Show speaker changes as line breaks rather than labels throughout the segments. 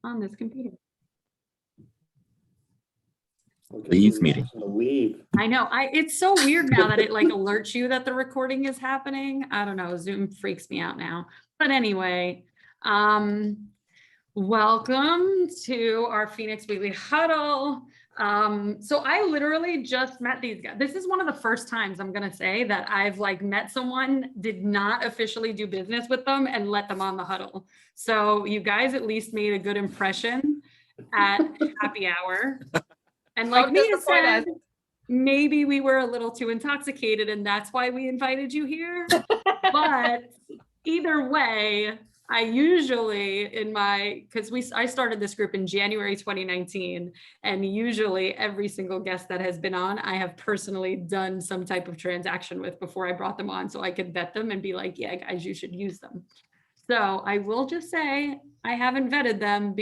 on this computer.
Leave meeting.
Leave.
I know. It's so weird now that it like alerts you that the recording is happening. I don't know. Zoom freaks me out now. But anyway, welcome to our Phoenix Weekly Huddle. So I literally just met these guys. This is one of the first times I'm gonna say that I've like met someone, did not officially do business with them and let them on the huddle. So you guys at least made a good impression at happy hour. And like Mia said, maybe we were a little too intoxicated and that's why we invited you here. But either way, I usually I started this group in January 2019, and usually every single guest that has been on, I have personally done some type of transaction with before I brought them on so I could vet them and be like, yeah, guys, you should use them. So I will just say I haven't vetted them,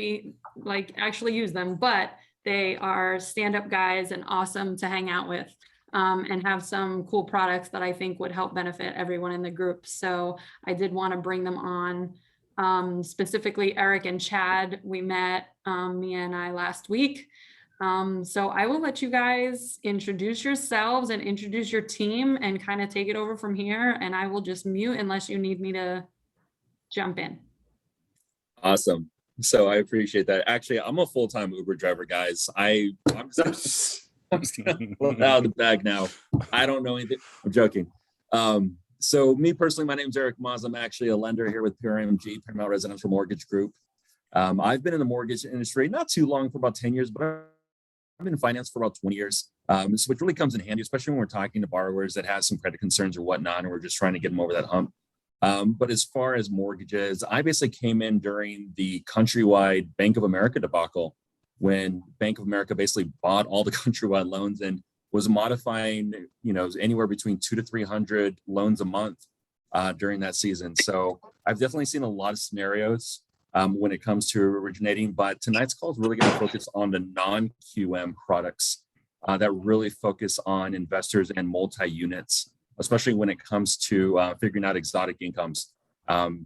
actually use them, but they are stand-up guys and awesome to hang out with, and have some cool products that I think would help benefit everyone in the group. So I did want to bring them on, specifically Eric and Chad. We met, Mia and I, last week. So I will let you guys introduce yourselves and introduce your team and kind of take it over from here. And I will just mute unless you need me to jump in.
Awesome. So I appreciate that. Actually, I'm a full-time Uber driver, guys. I'm just out of the bag now. I don't know anything. I'm joking. So me personally, my name is Eric Maza. I'm actually a lender here with PRMG, Paramount Residential Mortgage Group. I've been in the mortgage industry not too long, for about 10 years, but I've been in finance for about 20 years. So which really comes in handy, especially when we're talking to borrowers that have some credit concerns or whatnot, and we're just trying to get them over that hump. But as far as mortgages, I basically came in during the countrywide Bank of America debacle, when Bank of America basically bought all the countrywide loans and was modifying, anywhere between 200 to 300 loans a month during that season. So I've definitely seen a lot of scenarios when it comes to originating, but tonight's call is really going to focus on the non-QM products that really focus on investors and multi-units, especially when it comes to figuring out exotic incomes,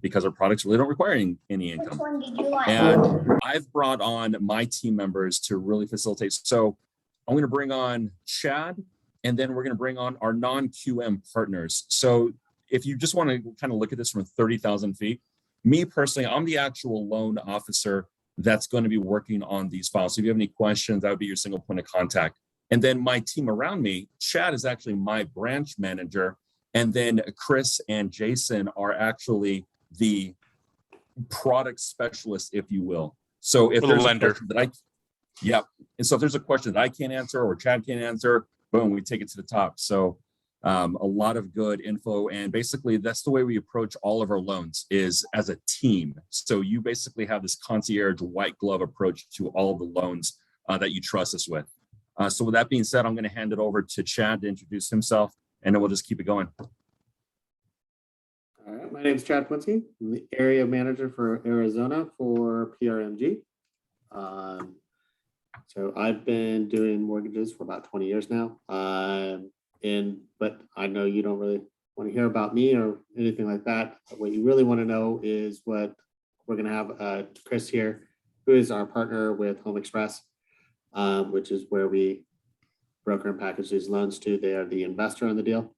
because our products really don't require any income. Which one did you like? And I've brought on my team members to really facilitate. So I'm going to bring on Chad, and then we're going to bring on our non-QM partners. So if you just want to kind of look at this from 30,000 feet, me personally, I'm the actual loan officer that's going to be working on these files. So if you have any questions, that would be your single point of contact. And then my team around me, Chad is actually my branch manager. And then Chris and Jason are actually the product specialists, if you will. So if there's a question that and so if there's a question that I can't answer or Chad can't answer, boom, we take it to the top. So a lot of good info. And basically that's the way we approach all of our loans, is as a team. So you basically have this concierge white glove approach to all of the loans that you trust us with. So with that being said, I'm going to hand it over to Chad to introduce himself, and then we'll just keep it going.
All right, my name is Chad Plinsky. I'm the area manager for Arizona for PRMG. So I've been doing mortgages for about 20 years now. But I know you don't really want to hear about me or anything like that. What you really want to know is what we're going to have Chris here, who is our partner with Home Express, which is where we broker and package these loans to. They are the investor on the deal.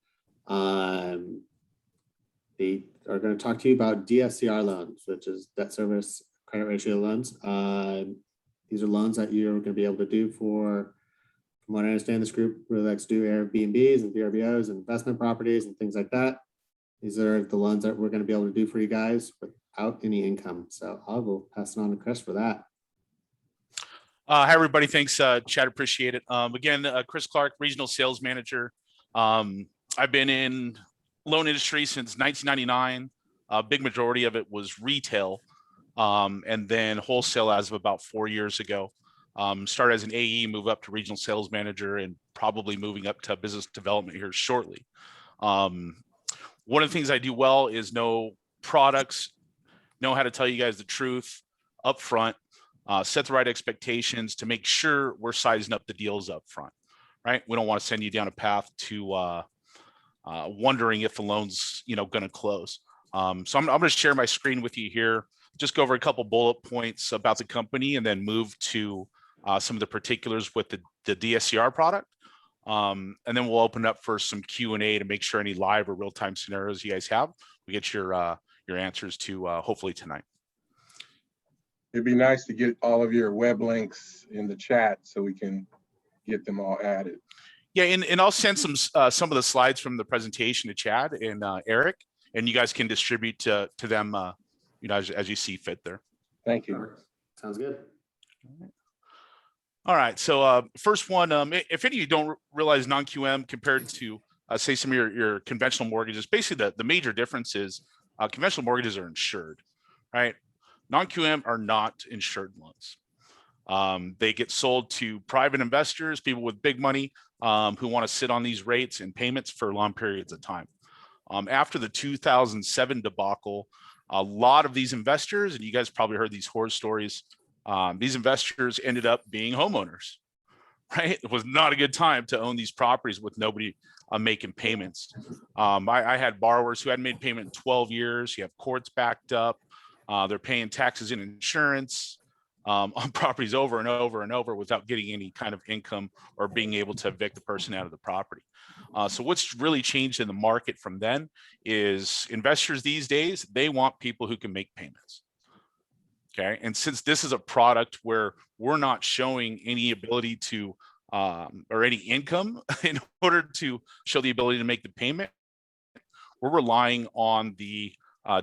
They are going to talk to you about Dscr loans, which is debt service credit ratio loans. These are loans that you're going to be able to do for, from what I understand, this group really likes to do Airbnbs and VRBOs and investment properties and things like that. These are the loans that we're going to be able to do for you guys without any income. So I will pass it on to Chris for that.
Hi, everybody. Thanks, Chad. Appreciate it. Again, Chris Clark, Regional Sales Manager. I've been in loan industry since 1999. A big majority of it was retail, and then wholesale as of about 4 years ago. Started as an AE, move up to Regional Sales Manager, and probably moving up to business development here shortly. One of the things I do well is know products, know how to tell you guys the truth up front. Set the right expectations to make sure we're sizing up the deals up front, right? We don't want to send you down a path to wondering if the loan's going to close. So I'm going to share my screen with you here. just go over a couple bullet points about the company and then move to some of the particulars with the DSCR product. And then we'll open up for some Q&A to make sure any live or real-time scenarios you guys have, we get your answers to hopefully tonight.
It'd be nice to get all of your web links in the chat so we can get them all added.
Yeah, and I'll send some of the slides from the presentation to Chad and Eric, and you guys can distribute to them, as you see fit there.
Thank you.
Sounds good.
All right, so first one, if any of you don't realize non-QM compared to say some of your conventional mortgages, basically the major difference is conventional mortgages are insured, right? Non-QM are not insured loans. They get sold to private investors, people with big money who want to sit on these rates and payments for long periods of time. After the 2007 debacle, a lot of these investors, and you guys probably heard these horror stories, these investors ended up being homeowners, right? It was not a good time to own these properties with nobody making payments. I had borrowers who hadn't made payment in 12 years. You have courts backed up. They're paying taxes and insurance on properties over and over and over without getting any kind of income or being able to evict the person out of the property. So what's really changed in the market from then is investors these days, they want people who can make payments. Okay, and since this is a product where we're not showing any ability to or any income in order to show the ability to make the payment, we're relying on the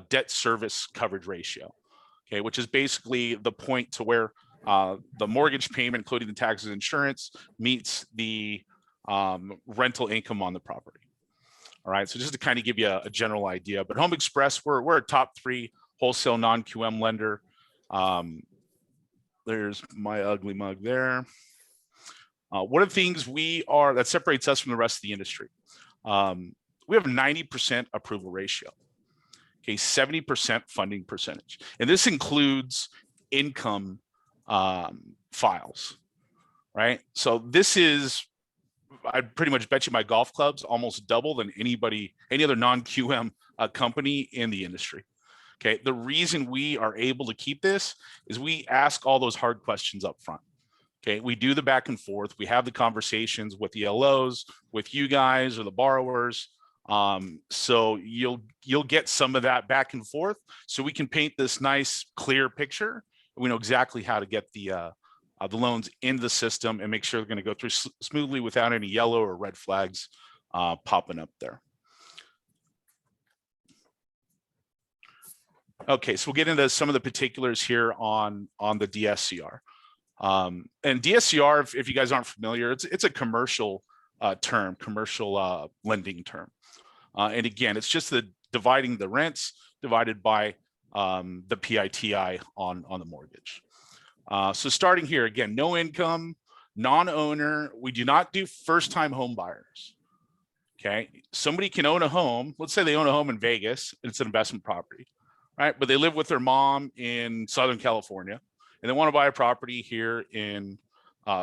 debt service coverage ratio, okay, which is basically the point to where the mortgage payment, including the taxes and insurance, meets the rental income on the property. All right, so just to kind of give you a general idea, but Home Express, we're a top 3 wholesale non-QM lender. There's my ugly mug there. One of the things that separates us from the rest of the industry, we have a 90% approval ratio, okay, 70% funding percentage. And this includes income files, right? So this is, I'd pretty much bet you my golf clubs almost double than any other non-QM company in the industry. Okay, the reason we are able to keep this is we ask all those hard questions up front. Okay, we do the back and forth. We have the conversations with the LOs, with you guys or the borrowers. So you'll get some of that back and forth, so we can paint this nice, clear picture. We know exactly how to get the loans into the system and make sure they're going to go through smoothly without any yellow or red flags popping up there. Okay, so we'll get into some of the particulars here on the DSCR. And DSCR, if you guys aren't familiar, it's a commercial term, commercial lending term. And again, it's just dividing the rents divided by the PITI on the mortgage. So starting here, again, no income, non-owner. We do not do first-time home buyers. Okay, somebody can own a home. Let's say they own a home in Vegas. It's an investment property, right? But they live with their mom in Southern California, and they want to buy a property here in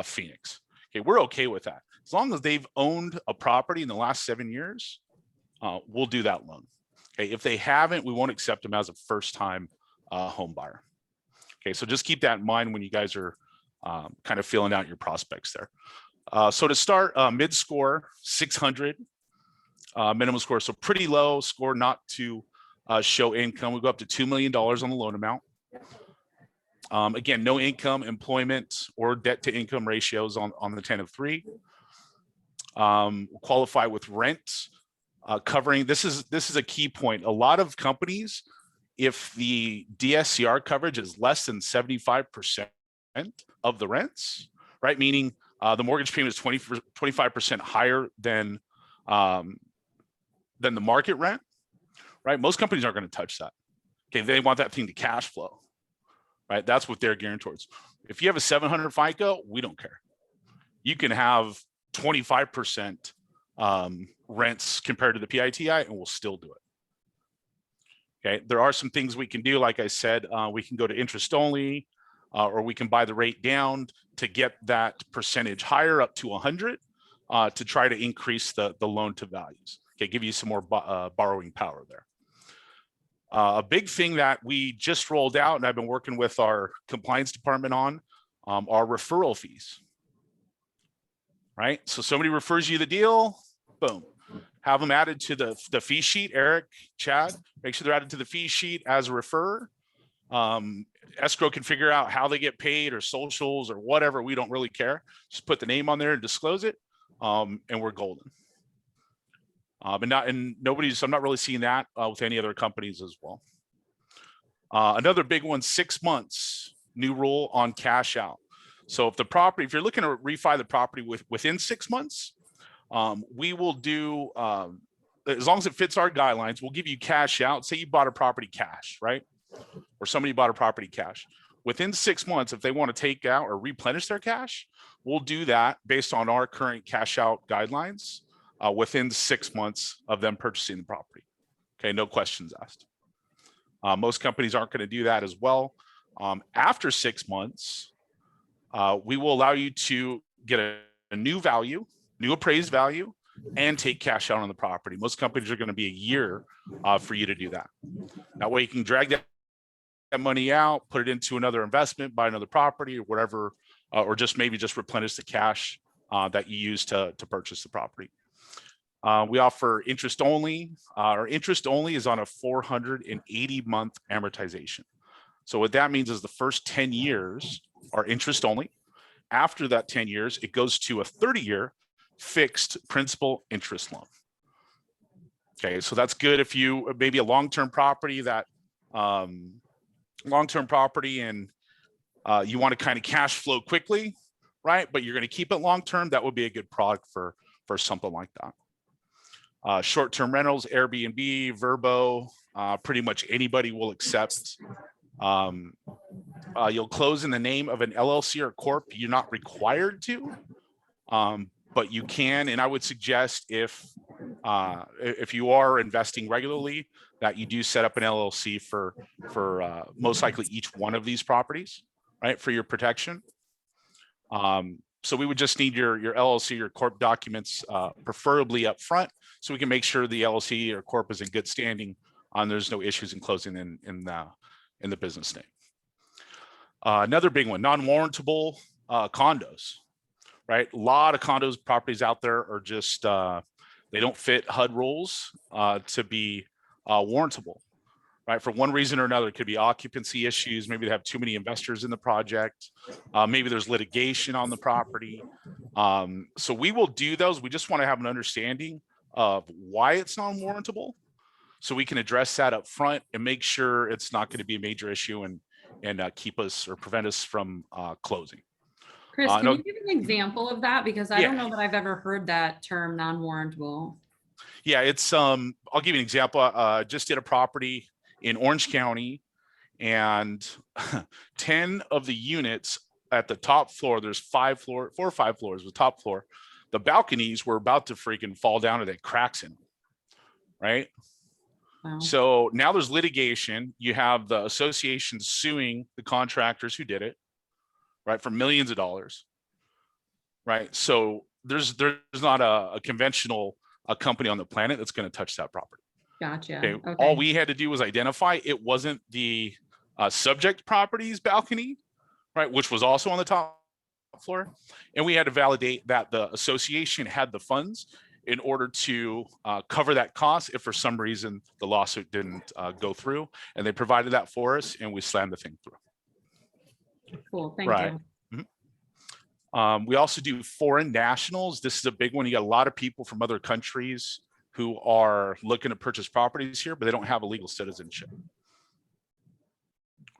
Phoenix. Okay, we're okay with that. As long as they've owned a property in the last 7 years, we'll do that loan. Okay, if they haven't, we won't accept them as a first-time home buyer. Okay, so just keep that in mind when you guys are kind of filling out your prospects there. So to start, mid score 600, minimum score, so pretty low score not to show income. We go up to $2 million on the loan amount. Again, no income, employment, or debt to income ratios on the 10 of 3. Qualify with rent covering. This is a key point. A lot of companies, if the DSCR coverage is less than 75% of the rents, right? Meaning the mortgage payment is 25% higher than the market rent, right? Most companies aren't going to touch that. Okay, they want that thing to cash flow, right? That's what they're gearing towards. If you have a 700 FICO, we don't care. You can have 25% rents compared to the PITI, and we'll still do it. Okay, there are some things we can do. Like I said, we can go to interest only, or we can buy the rate down to get that percentage higher up to 100 to try to increase the loan to values. Okay, give you some more borrowing power there. A big thing that we just rolled out, and I've been working with our compliance department on, are referral fees. Right? So somebody refers you the deal, boom, have them added to the fee sheet. Eric, Chad, make sure they're added to the fee sheet as a referrer. Escrow can figure out how they get paid or socials or whatever. We don't really care. Just put the name on there and disclose it, and we're golden. I'm not really seeing that with any other companies as well. Another big one, 6 months, new rule on cash out. So if you're looking to refi the property within 6 months, we will do, as long as it fits our guidelines, we'll give you cash out. Say you bought a property cash, right? Or somebody bought a property cash. Within 6 months, if they want to take out or replenish their cash, we'll do that based on our current cash out guidelines within 6 months of them purchasing the property. Okay, no questions asked. Most companies aren't going to do that as well. After 6 months, we will allow you to get a new value, new appraised value, and take cash out on the property. Most companies are going to be a year for you to do that. That way you can drag that money out, put it into another investment, buy another property or whatever, or just replenish the cash that you use to purchase the property. We offer interest only. Our interest only is on a 480-month amortization. So what that means is the first 10 years are interest only. After that 10 years, it goes to a 30-year fixed principal interest loan. Okay, so that's good if you maybe a long-term property and you want to kind of cash flow quickly, right? But you're going to keep it long-term. That would be a good product for something like that. Short-term rentals, Airbnb, Verbo, pretty much anybody will accept. You'll close in the name of an LLC or corp. You're not required to, but you can. And I would suggest if you are investing regularly, that you do set up an LLC for most likely each one of these properties, right, for your protection. So we would just need your LLC, your corp documents, preferably up front, so we can make sure the LLC or corp is in good standing. There's no issues in closing in the business name. Another big one, non-warrantable condos, right? A lot of condos properties out there are just they don't fit HUD rules to be warrantable, right? For one reason or another, it could be occupancy issues. Maybe they have too many investors in the project. Maybe there's litigation on the property. So we will do those. We just want to have an understanding of why it's non-warrantable, so we can address that up front and make sure it's not going to be a major issue and keep us or prevent us from closing.
Chris, can you give an example of that? Because I don't know that I've ever heard that term, non-warrantable.
Yeah, it's I'll give you an example. Just did a property in Orange County, and 10 of the units at the top floor, there's 4 or 5 floors, the top floor, the balconies were about to freaking fall down, and they cracks in them, right?
Wow.
So now there's litigation. You have the association suing the contractors who did it, right, for millions of dollars, right? So there's not a conventional company on the planet that's going to touch that property.
Gotcha.
Okay. All we had to do was identify it wasn't the subject property's balcony, right, which was also on the top floor, and we had to validate that the association had the funds in order to cover that cost if for some reason the lawsuit didn't go through, and they provided that for us, and we slammed the thing through.
Cool, thank you.
Mm-hmm. We also do foreign nationals. This is a big one. You got a lot of people from other countries who are looking to purchase properties here, but they don't have a legal citizenship.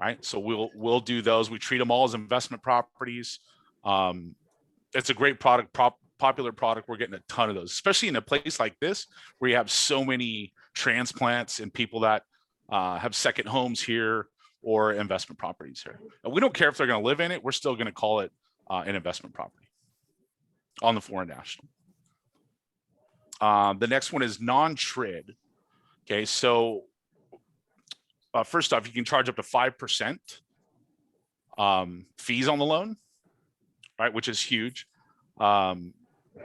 Right, so we'll do those. We treat them all as investment properties. It's a great product, popular product. We're getting a ton of those, especially in a place like this where you have so many transplants and people that have second homes here or investment properties here. And we don't care if they're going to live in it. We're still going to call it an investment property on the foreign national. The next one is non-TRID. Okay, so first off, you can charge up to 5% fees on the loan, right, which is huge.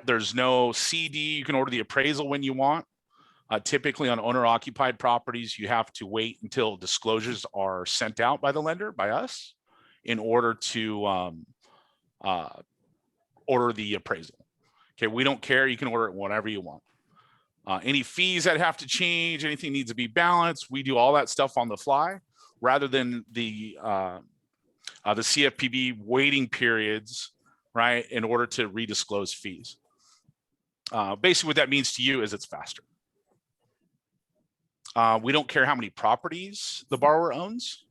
There's no CD. You can order the appraisal when you want. Typically on owner occupied properties, you have to wait until disclosures are sent out by the lender, by us, in order to order the appraisal. Okay, we don't care. You can order it whenever you want. Any fees that have to change, anything needs to be balanced, we do all that stuff on the fly, rather than the CFPB waiting periods, right, in order to redisclose fees. Basically, what that means to you is it's faster. We don't care how many properties the borrower owns.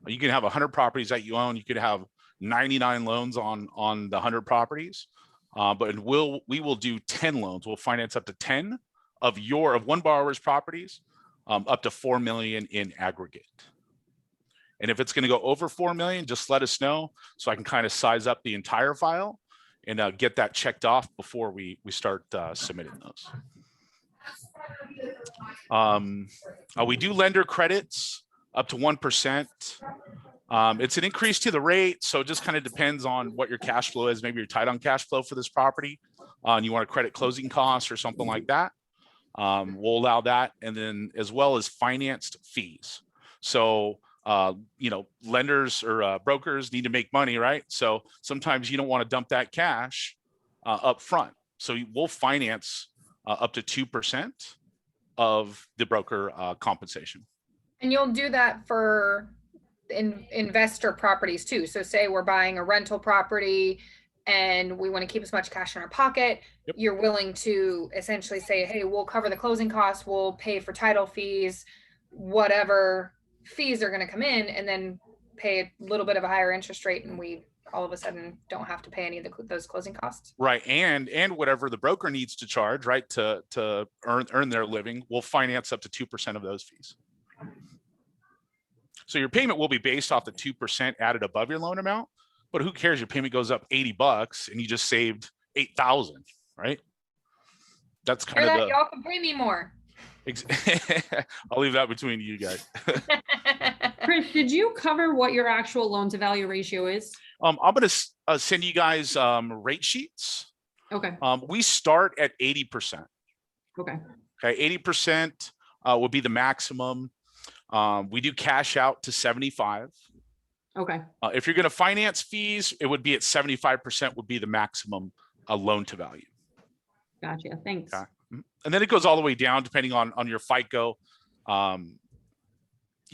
You can have 100 properties that you own. You could have 99 loans on the 100 properties, but we will do 10 loans. We'll finance up to 10 of one borrower's properties, up to 4 million in aggregate. And if it's going to go over 4 million, just let us know so I can kind of size up the entire file and get that checked off before we start submitting those. We do lender credits up to 1%. It's an increase to the rate, so it just kind of depends on what your cash flow is. Maybe you're tight on cash flow for this property, and you want to credit closing costs or something like that. We'll allow that, and then as well as financed fees. So, lenders or brokers need to make money, right? So sometimes you don't want to dump that cash up front. So we'll finance up to 2% of the broker compensation.
And you'll do that for investor properties too. So say we're buying a rental property and we want to keep as much cash in our pocket.
Yep.
You're willing to essentially say, hey, we'll cover the closing costs, we'll pay for title fees, whatever fees are going to come in, and then pay a little bit of a higher interest rate, and we all of a sudden don't have to pay any of those closing costs.
Right, and whatever the broker needs to charge, right, to earn their living, we'll finance up to 2% of those fees. So your payment will be based off the 2% added above your loan amount, but who cares? Your payment goes up $80 and you just saved $8,000, right? That's kind of
y'all can pay me more.
I'll leave that between you guys.
Chris, did you cover what your actual loan to value ratio is?
I'm going to send you guys rate sheets.
Okay.
We start at 80%.
Okay.
Okay, 80% would be the maximum. We do cash out to 75.
Okay.
If you're going to finance fees, it would be at 75% would be the maximum loan to value.
Gotcha. Thanks.
Okay. And then it goes all the way down depending on your FICO.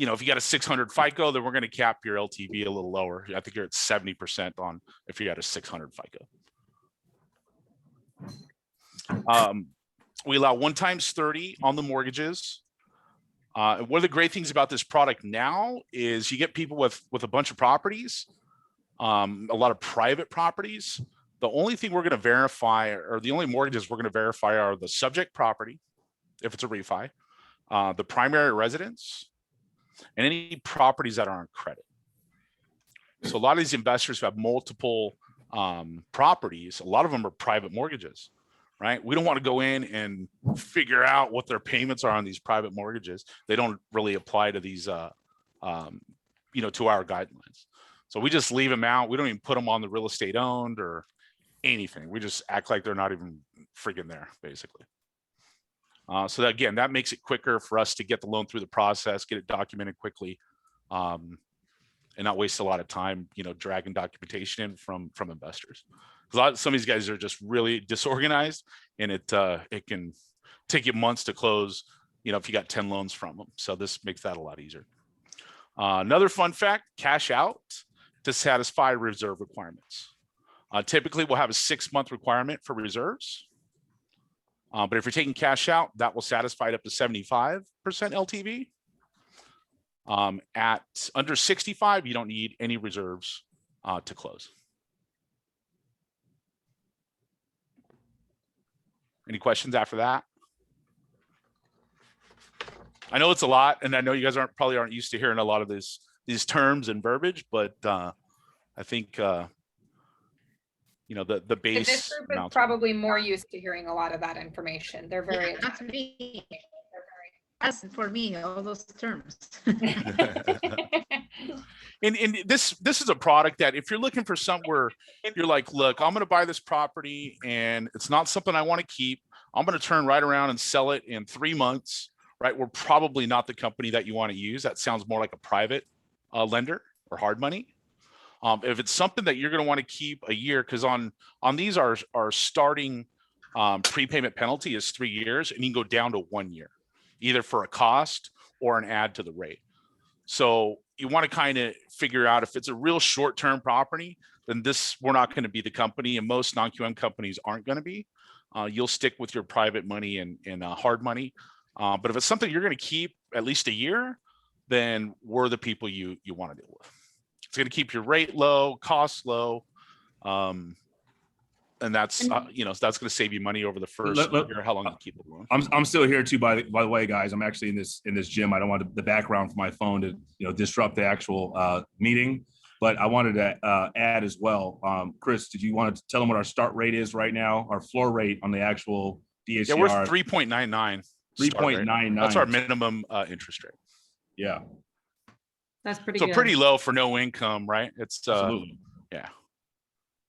If you got a 600 FICO, then we're going to cap your LTV a little lower. I think you're at 70% on if you got a 600 FICO. We allow 1 times 30 on the mortgages. One of the great things about this product now is you get people with a bunch of properties, a lot of private properties. The only thing we're going to verify, or the only mortgages we're going to verify, are the subject property, if it's a refi, the primary residence, and any properties that are on credit. So a lot of these investors who have multiple properties, a lot of them are private mortgages, right? We don't want to go in and figure out what their payments are on these private mortgages. They don't really apply to these, to our guidelines. So we just leave them out. We don't even put them on the real estate owned or anything. We just act like they're not even freaking there, basically. So that, again, that makes it quicker for us to get the loan through the process, get it documented quickly, and not waste a lot of time, dragging documentation in from investors. Some of these guys are just really disorganized, and it can take you months to close, if you got 10 loans from them. So this makes that a lot easier. Another fun fact: cash out to satisfy reserve requirements. Typically, we'll have a 6-month requirement for reserves. But if you're taking cash out, that will satisfy it up to 75% LTV. At under 65, you don't need any reserves to close. Any questions after that? I know it's a lot, and I know you guys probably aren't used to hearing a lot of these terms and verbiage, but I think the base.
This group is probably more used to hearing a lot of that information. They're very.
Yeah, that's me. That's for me, all those terms.
And this is a product that if you're looking for somewhere, you're like, look, I'm going to buy this property and it's not something I want to keep. I'm going to turn right around and sell it in 3 months, right? We're probably not the company that you want to use. That sounds more like a private lender or hard money. If it's something that you're going to want to keep a year, because on these our starting prepayment penalty is 3 years, and you can go down to 1 year, either for a cost or an add to the rate. So you want to kind of figure out if it's a real short-term property, then we're not going to be the company, and most non-QM companies aren't going to be. You'll stick with your private money and hard money. But if it's something you're going to keep at least a year, then we're the people you want to deal with. It's going to keep your rate low, costs low. And that's, that's going to save you money over the first year, how long you keep it going.
I'm still here too, by the way, guys. I'm actually in this gym. I don't want the background for my phone to disrupt the actual meeting, but I wanted to add as well. Chris, did you want to tell them what our start rate is right now? Our floor rate on the actual DSCR?
Yeah, we're 3.99.
3.99.
That's our minimum interest rate.
Yeah.
That's pretty
So
good.
pretty low for no income, right? It's
Absolutely.
Yeah.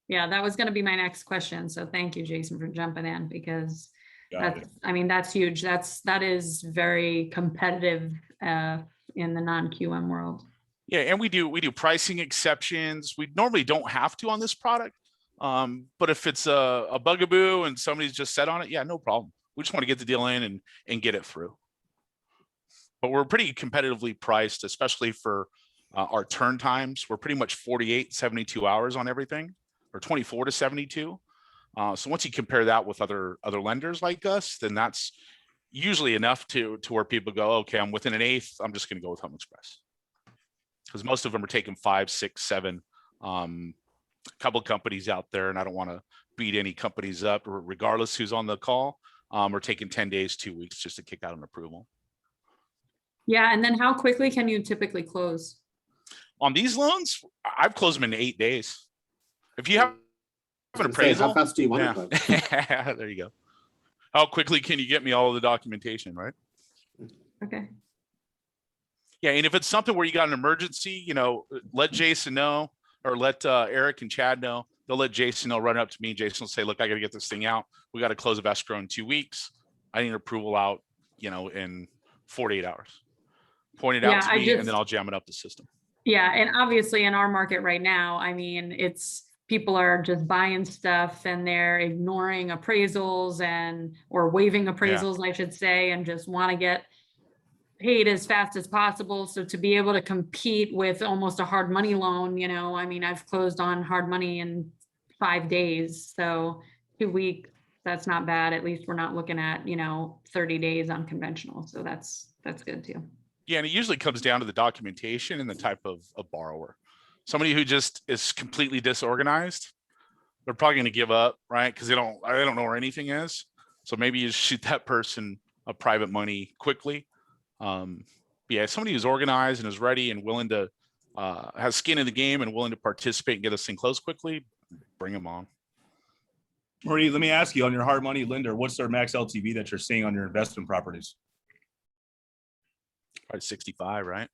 Yeah, that was going to be my next question. So thank you, Jason, for jumping in, because that's huge. That is very competitive in the non-QM world.
Yeah, and we do pricing exceptions. We normally don't have to on this product, but if it's a bugaboo and somebody's just set on it, yeah, no problem. We just want to get the deal in and get it through. But we're pretty competitively priced, especially for our turn times. We're pretty much 48, 72 hours on everything, or 24 to 72. So once you compare that with other lenders like us, then that's usually enough to where people go, okay, I'm within an eighth, I'm just going to go with Home Express. Because most of them are taking 5, 6, 7. A couple of companies out there, and I don't want to beat any companies up, regardless who's on the call, are taking 10 days, 2 weeks just to kick out an approval.
Yeah, and then how quickly can you typically close?
On these loans, I've closed them in 8 days. If you have an appraisal,
how fast do you want to close?
yeah, there you go. How quickly can you get me all of the documentation, right?
Okay.
Yeah, and if it's something where you got an emergency, let Jason know, or let Eric and Chad know. They'll let Jason know, run up to me. Jason will say, look, I got to get this thing out. We got to close of escrow in 2 weeks. I need approval out, in 48 hours. Point it out to me, and then I'll jam it up the system.
Yeah, and obviously in our market right now, I mean, people are just buying stuff and they're ignoring appraisals or waiving appraisals, I should say, and just want to get paid as fast as possible. So to be able to compete with almost a hard money loan, I mean, I've closed on hard money in 5 days. So 2 weeks, that's not bad. At least we're not looking at, 30 days on conventional. So that's good too.
Yeah, and it usually comes down to the documentation and the type of borrower. Somebody who just is completely disorganized, they're probably going to give up, right? Because they don't know where anything is. So maybe you shoot that person a private money quickly. Yeah, somebody who's organized and is ready and willing to has skin in the game and willing to participate and get this thing closed quickly, bring them on.
Marie, let me ask you, on your hard money lender, what's their max LTV that you're seeing on your investment properties?
Probably 65, right?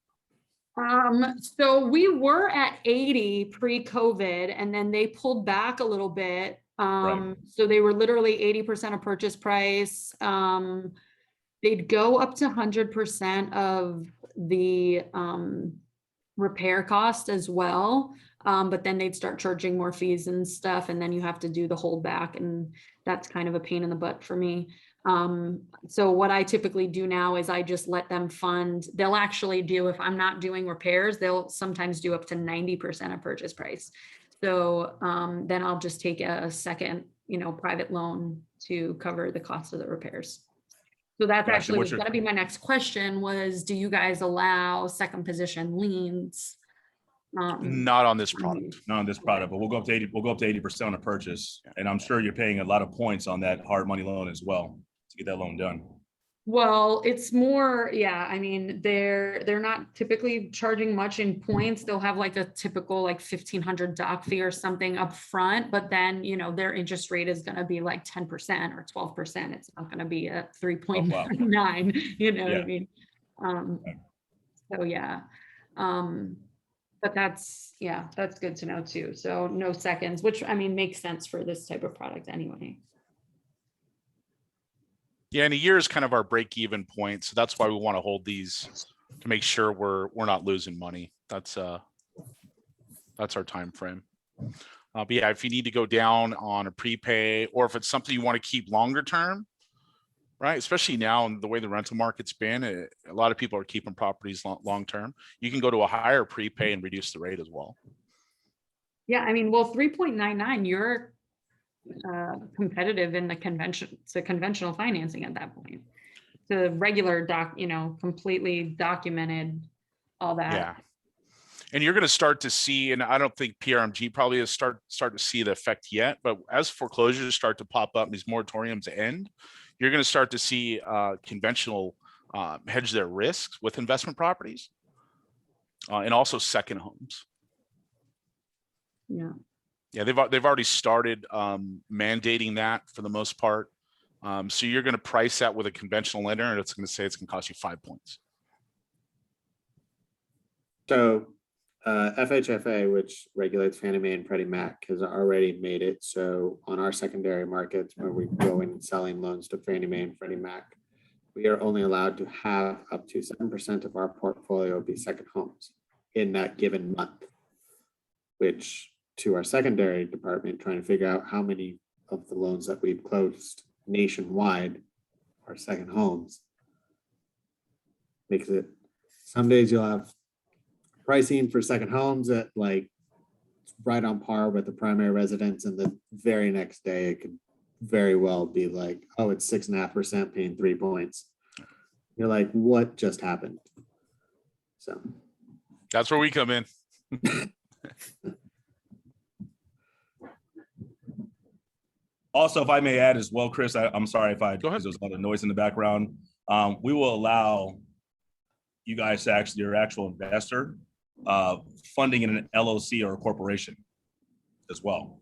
So we were at 80 pre-COVID, and then they pulled back a little bit. So they were literally 80% of purchase price. They'd go up to 100% of the repair cost as well. But then they'd start charging more fees and stuff, and then you have to do the holdback, and that's kind of a pain in the butt for me. So what I typically do now is I just let them fund. They'll actually do, if I'm not doing repairs, they'll sometimes do up to 90% of purchase price. So then I'll just take a second, private loan to cover the cost of the repairs. So that's actually what's going to be my next question was, do you guys allow second position liens?
Not on this product.
Not on this product, but we'll go up to 80. We'll go up to 80% on a purchase, and I'm sure you're paying a lot of points on that hard money loan as well to get that loan done.
Well, it's more, yeah. I mean, they're not typically charging much in points. They'll have like a typical like 1,500 doc fee or something up front, but then their interest rate is going to be like 10% or 12%. It's not going to be a 3.9. What I mean? So yeah. But that's good to know too. So no seconds, which I mean makes sense for this type of product anyway.
Yeah, and a year is kind of our break-even point, so that's why we want to hold these to make sure we're not losing money. That's our time frame. But yeah, if you need to go down on a prepay, or if it's something you want to keep longer term, right? Especially now in the way the rental market's been, a lot of people are keeping properties long term. You can go to a higher prepay and reduce the rate as well.
Yeah, I mean, well, 3.99, you're competitive in the conventional financing at that point. The regular completely documented, all that.
Yeah. And you're going to start to see, and I don't think PRMG probably has start to see the effect yet, but as foreclosures start to pop up, these moratoriums end, you're going to start to see conventional hedge their risks with investment properties and also second homes.
Yeah.
Yeah, they've already started mandating that for the most part. So you're going to price that with a conventional lender, and it's going to say it's going to cost you 5 points.
So FHFA, which regulates Fannie Mae and Freddie Mac, has already made it so on our secondary markets, when we go in selling loans to Fannie Mae and Freddie Mac, we are only allowed to have up to 7% of our portfolio be second homes in that given month, which to our secondary department, trying to figure out how many of the loans that we've closed nationwide are second homes makes it, some days you'll have pricing for second homes at like right on par with the primary residence, and the very next day it could very well be like, oh, it's 6.5% paying 3 points. You're like, what just happened? So
that's where we come in.
Also, if I may add as well, Chris, I'm sorry if
Go ahead.
there's a lot of noise in the background. We will allow you guys to actually, your actual investor, funding in an LLC or a corporation as well.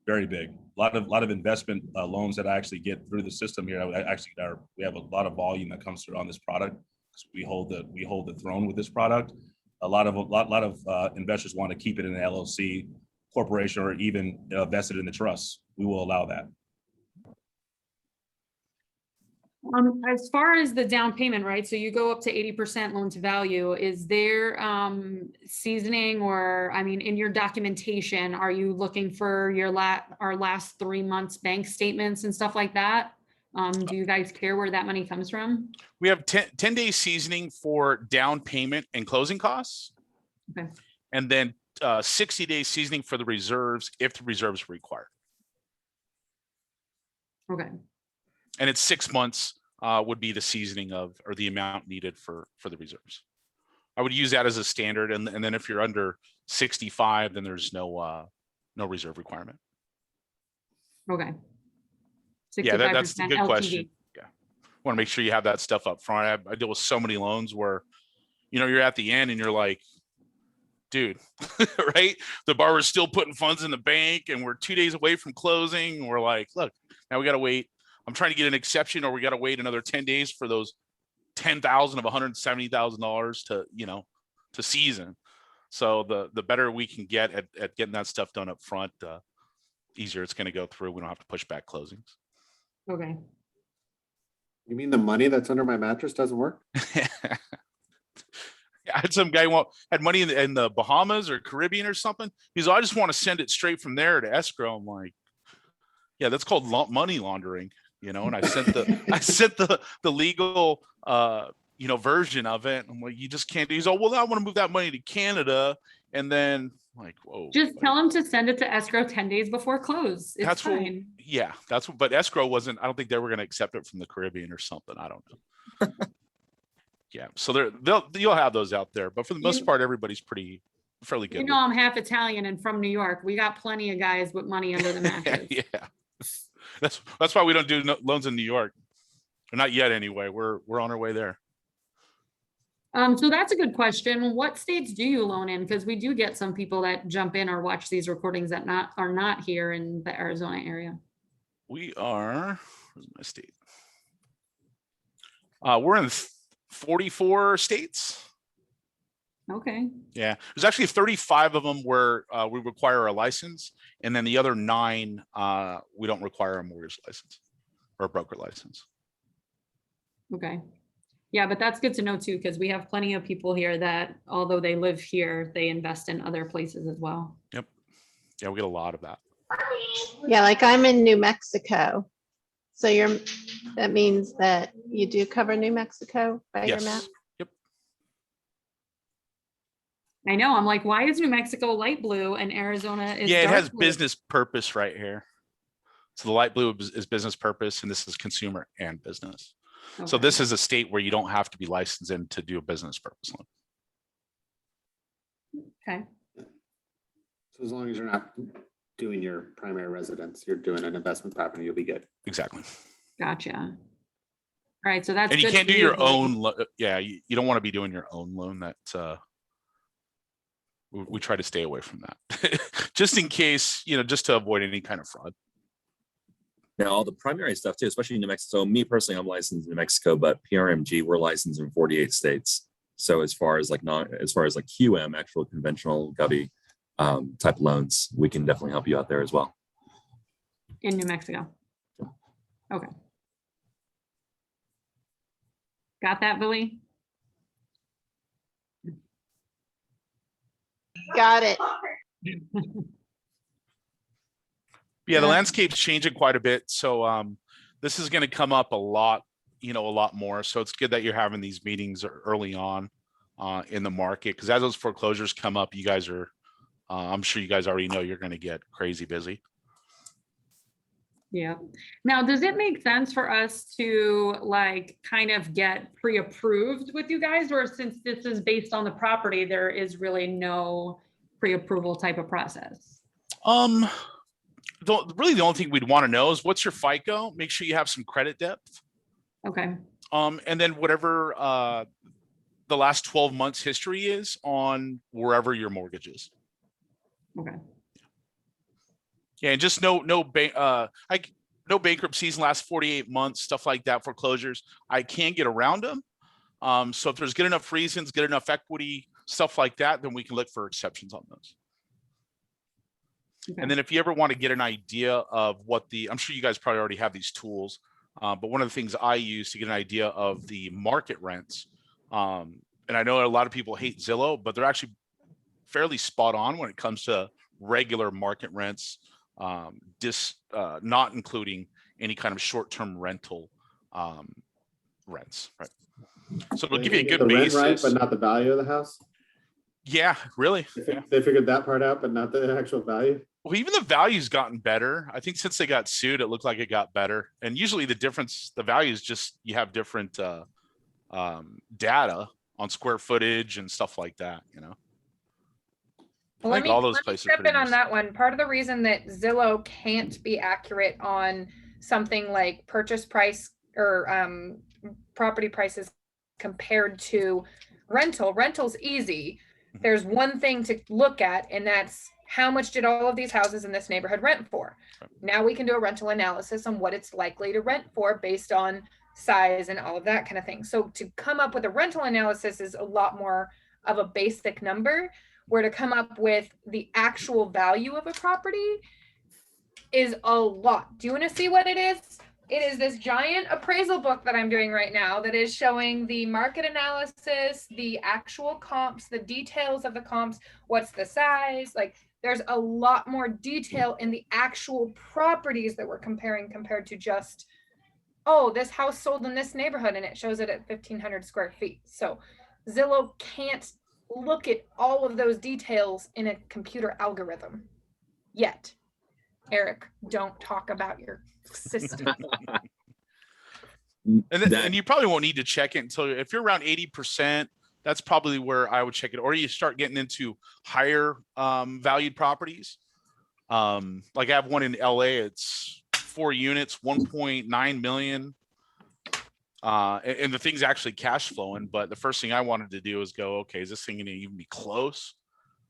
Very big. A lot of investment loans that I actually get through the system here. We have a lot of volume that comes through on this product because we hold the throne with this product. A lot of investors want to keep it in an LLC, corporation, or even vested in the trust. We will allow that.
As far as the down payment, right? So you go up to 80% loan to value. Is there seasoning, or, I mean, in your documentation, are you looking for our last 3 months bank statements and stuff like that? Do you guys care where that money comes from?
We have 10 days seasoning for down payment and closing costs.
Okay.
And then 60 days seasoning for the reserves if the reserves are required.
Okay.
And it's 6 months would be the seasoning of, or the amount needed for the reserves. I would use that as a standard. And then if you're under 65, then there's no reserve requirement.
Okay.
Yeah, that's a good
LTV.
question. Yeah. Want to make sure you have that stuff up front. I deal with so many loans where, you're at the end and you're like, dude, right? The borrower's still putting funds in the bank and we're 2 days away from closing. We're like, look, now we got to wait. I'm trying to get an exception, or we got to wait another 10 days for those $10,000 of $170,000 to season. So the better we can get at getting that stuff done up front, easier it's going to go through. We don't have to push back closings.
Okay.
you mean the money that's under my mattress doesn't work?
I had some guy had money in the Bahamas or Caribbean or something. He's like, I just want to send it straight from there to escrow. I'm like, yeah, that's called money laundering, and I sent the legal, version of it. I'm like, you just can't do. He's like, well, I want to move that money to Canada. And then like, whoa.
Just tell him to send it to escrow 10 days before close. It's fine.
But escrow wasn't, I don't think they were going to accept it from the Caribbean or something. I don't know. Yeah. So you'll have those out there, but for the most part, everybody's fairly good.
I'm half Italian and from New York. We got plenty of guys with money under the mattress.
Yeah. That's why we don't do loans in New York. Or not yet anyway. We're on our way there.
So that's a good question. What states do you loan in? Because we do get some people that jump in or watch these recordings that are not here in the Arizona area.
We are, where's my state? We're in 44 states.
Okay.
Yeah, there's actually 35 of them where we require a license, and then the other 9 we don't require a mortgage license or a broker license.
Okay. Yeah, but that's good to know too, because we have plenty of people here that, although they live here, they invest in other places as well.
Yep. Yeah, we get a lot of that.
Yeah, like I'm in New Mexico. So that means that you do cover New Mexico by your map?
Yes. Yep.
I know, I'm like, why is New Mexico light blue and Arizona is
Yeah, it
dark
has
blue?
business purpose right here. So the light blue is business purpose, and this is consumer and business. So
Okay.
this is a state where you don't have to be licensed in to do a business purpose loan.
Okay.
So as long as you're not doing your primary residence, you're doing an investment property, you'll be good.
Exactly.
Gotcha. All right, so that's
And you
good
can't
for
do your
Billy.
own. Yeah, you don't want to be doing your own loan. That we try to stay away from that, just in case, just to avoid any kind of fraud.
Now, all the primary stuff too, especially in New Mexico. Me personally, I'm licensed in New Mexico, but PRMG, we're licensed in 48 states. So as far as like QM, actual conventional Govy type loans, we can definitely help you out there as well.
In New Mexico. Okay. Got that, Billy?
Got it.
Yeah, the
Yeah.
landscape's changing quite a bit. So this is going to come up a lot more. So it's good that you're having these meetings early on in the market, because as those foreclosures come up, you guys are, I'm sure you guys already know you're going to get crazy busy.
Yeah. Now, does it make sense for us to like kind of get pre-approved with you guys, or since this is based on the property, there is really no pre-approval type of process?
Really the only thing we'd want to know is what's your FICO. Make sure you have some credit depth.
Okay.
And then whatever the last 12 months history is on wherever your mortgage is.
Okay.
Yeah, and just no bankruptcies in the last 48 months, stuff like that, foreclosures. I can get around them. So if there's good enough reasons, good enough equity, stuff like that, then we can look for exceptions on those.
Okay.
And then if you ever want to get an idea of what I'm sure you guys probably already have these tools, but one of the things I use to get an idea of the market rents, and I know a lot of people hate Zillow, but they're actually fairly spot on when it comes to regular market rents, not including any kind of short-term rental rents, right? So it'll give you a good basis.
Rent, but not the value of the house.
Yeah, really.
They figured that part out, but not the actual value.
Well, even the value's gotten better. I think since they got sued, it looked like it got better. And usually the difference, the value is just you have different data on square footage and stuff like that,
Well,
I think all those
let me
places
step
pretty
in on
nice.
that one. Part of the reason that Zillow can't be accurate on something like purchase price or property prices compared to rental's easy. There's one thing to look at, and that's how much did all of these houses in this neighborhood rent for? Now we can do a rental analysis on what it's likely to rent for based on size and all of that kind of thing. So to come up with a rental analysis is a lot more of a basic number, where to come up with the actual value of a property is a lot. Do you want to see what it is? It is this giant appraisal book that I'm doing right now that is showing the market analysis, the actual comps, the details of the comps, what's the size. Like there's a lot more detail in the actual properties that we're compared to just, oh, this house sold in this neighborhood and it shows it at 1,500 square feet. So Zillow can't look at all of those details in a computer algorithm yet. Eric, don't talk about your system.
And you probably won't need to check it until if you're around 80%, that's probably where I would check it. Or you start getting into higher valued properties. Like I have one in LA, it's 4 units, 1.9 million. And the thing's actually cash flowing, but the first thing I wanted to do is go, okay, is this thing gonna even be close?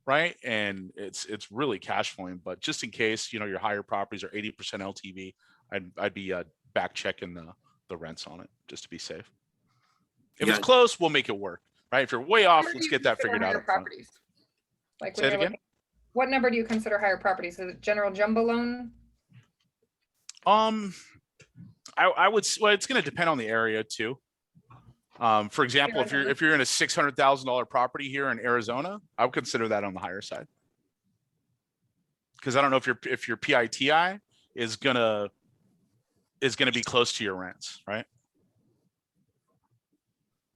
Right. And it's really cash flowing, but just in case, your higher properties are 80% LTV, I'd be back checking the rents on it just to be safe. If it's close, we'll make it work. Right. If you're way off, let's get that figured out.
Properties. Like
say it again.
What number do you consider higher properties? Is it general jumbo loan?
I would, well, it's going to depend on the area too. For example, if you're in a $600,000 property here in Arizona, I would consider that on the higher side. Because I don't know if your PITI is gonna be close to your rents, right?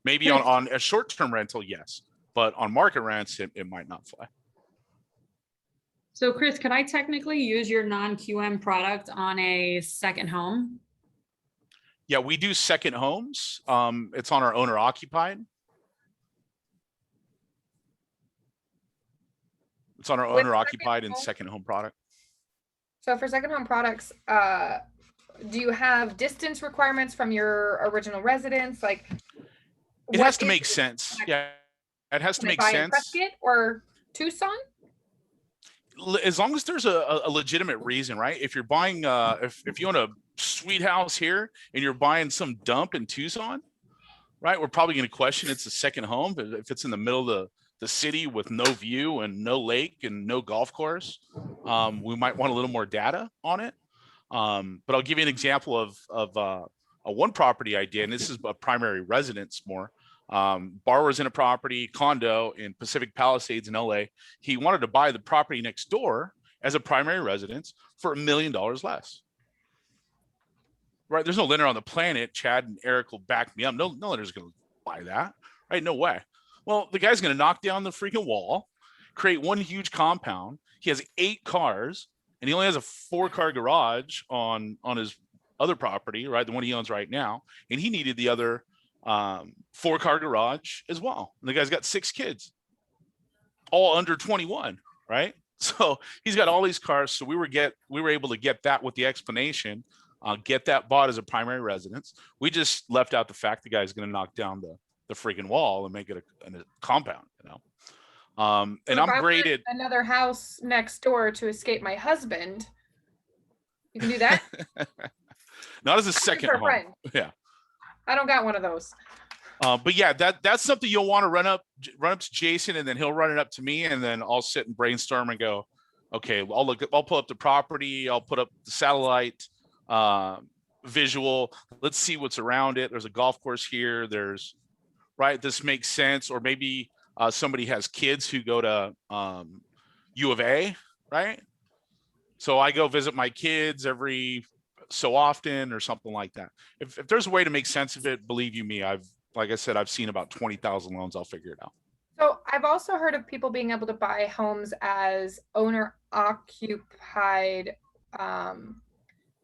Maybe on a short-term rental, yes, but on market rents, it might not fly.
So Chris, could I technically use your non-QM product on a second home?
Yeah, we do second homes. It's on our owner occupied. It's on our
With
owner occupied
second
and
home?
second home product.
So for second home products, do you have distance requirements from your original residence? Like,
It
what
has to
is
make
it?
sense. Yeah, it has to
Can I
make
buy in
sense.
Prescott or Tucson?
As long as there's a legitimate reason, right? If you're buying, if you own a sweet house here and you're buying some dump in Tucson, right? We're probably going to question it's a second home, but if it's in the middle of the city with no view and no lake and no golf course, we might want a little more data on it. But I'll give you an example of a one property I did, and this is a primary residence more. Borrower's in a property condo in Pacific Palisades in LA. He wanted to buy the property next door as a primary residence for $1 million less. Right? There's no lender on the planet. Chad and Eric will back me up. No lender's going to buy that. Right? No way. Well, the guy's going to knock down the freaking wall, create one huge compound. He has 8 cars, and he only has a 4-car garage on his other property, right? The one he owns right now, and he needed the other 4-car garage as well. And the guy's got 6 kids, all under 21, right? So he's got all these cars. So we were able to get that with the explanation, get that bought as a primary residence. We just left out the fact the guy's going to knock down the freaking wall and make it a compound, you know. And
So
I'm
if I
great
want
at
another house next door to escape my husband. You can do that.
not as a second
for a
home.
friend.
Yeah.
I don't got one of those.
But yeah, that's something you'll want to run up to Jason, and then he'll run it up to me, and then I'll sit and brainstorm and go, okay, I'll pull up the property, I'll put up the satellite visual. Let's see what's around it. There's a golf course here. Right. This makes sense. Or maybe somebody has kids who go to U of A, right? So I go visit my kids every so often or something like that. If there's a way to make sense of it, believe you me, like I said, I've seen about 20,000 loans. I'll figure it out.
So I've also heard of people being able to buy homes as owner occupied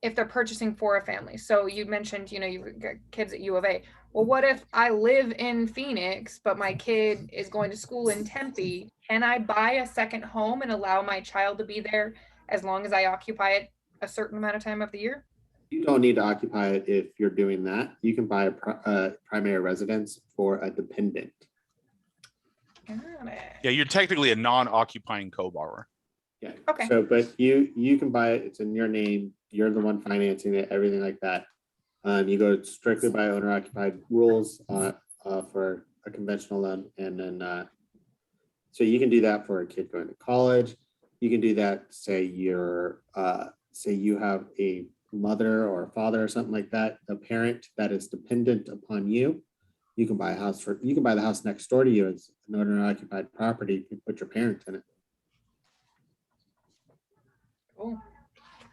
if they're purchasing for a family. So you mentioned, you've got kids at U of A. Well, what if I live in Phoenix, but my kid is going to school in Tempe? Can I buy a second home and allow my child to be there as long as I occupy it a certain amount of time of the year?
You don't need to occupy it if you're doing that. You can buy a primary residence for a dependent.
Got it.
Yeah, you're technically a non-occupying co-borrower.
Yeah.
Okay.
So, but you can buy it. It's in your name. You're the one financing it. Everything like that. You go strictly by owner occupied rules for a conventional loan, and then so you can do that for a kid going to college. You can do that. Say you have a mother or a father or something like that, a parent that is dependent upon you. You can buy the house next door to you as an owner occupied property. You put your parent in it.
Cool.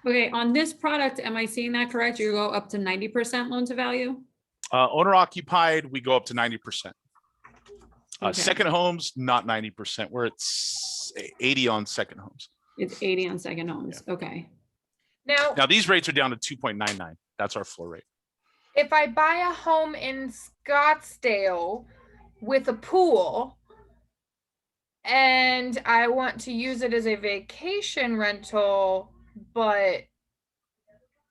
Okay, on this product, am I seeing that correct? You go up to 90% loan to value?
Owner occupied, we go up to 90%.
Okay.
Second homes, not 90%. We're at 80 on second homes.
It's 80 on second homes. Okay.
Now these rates are down to 2.99. That's our floor rate.
If I buy a home in Scottsdale with a pool and I want to use it as a vacation rental, but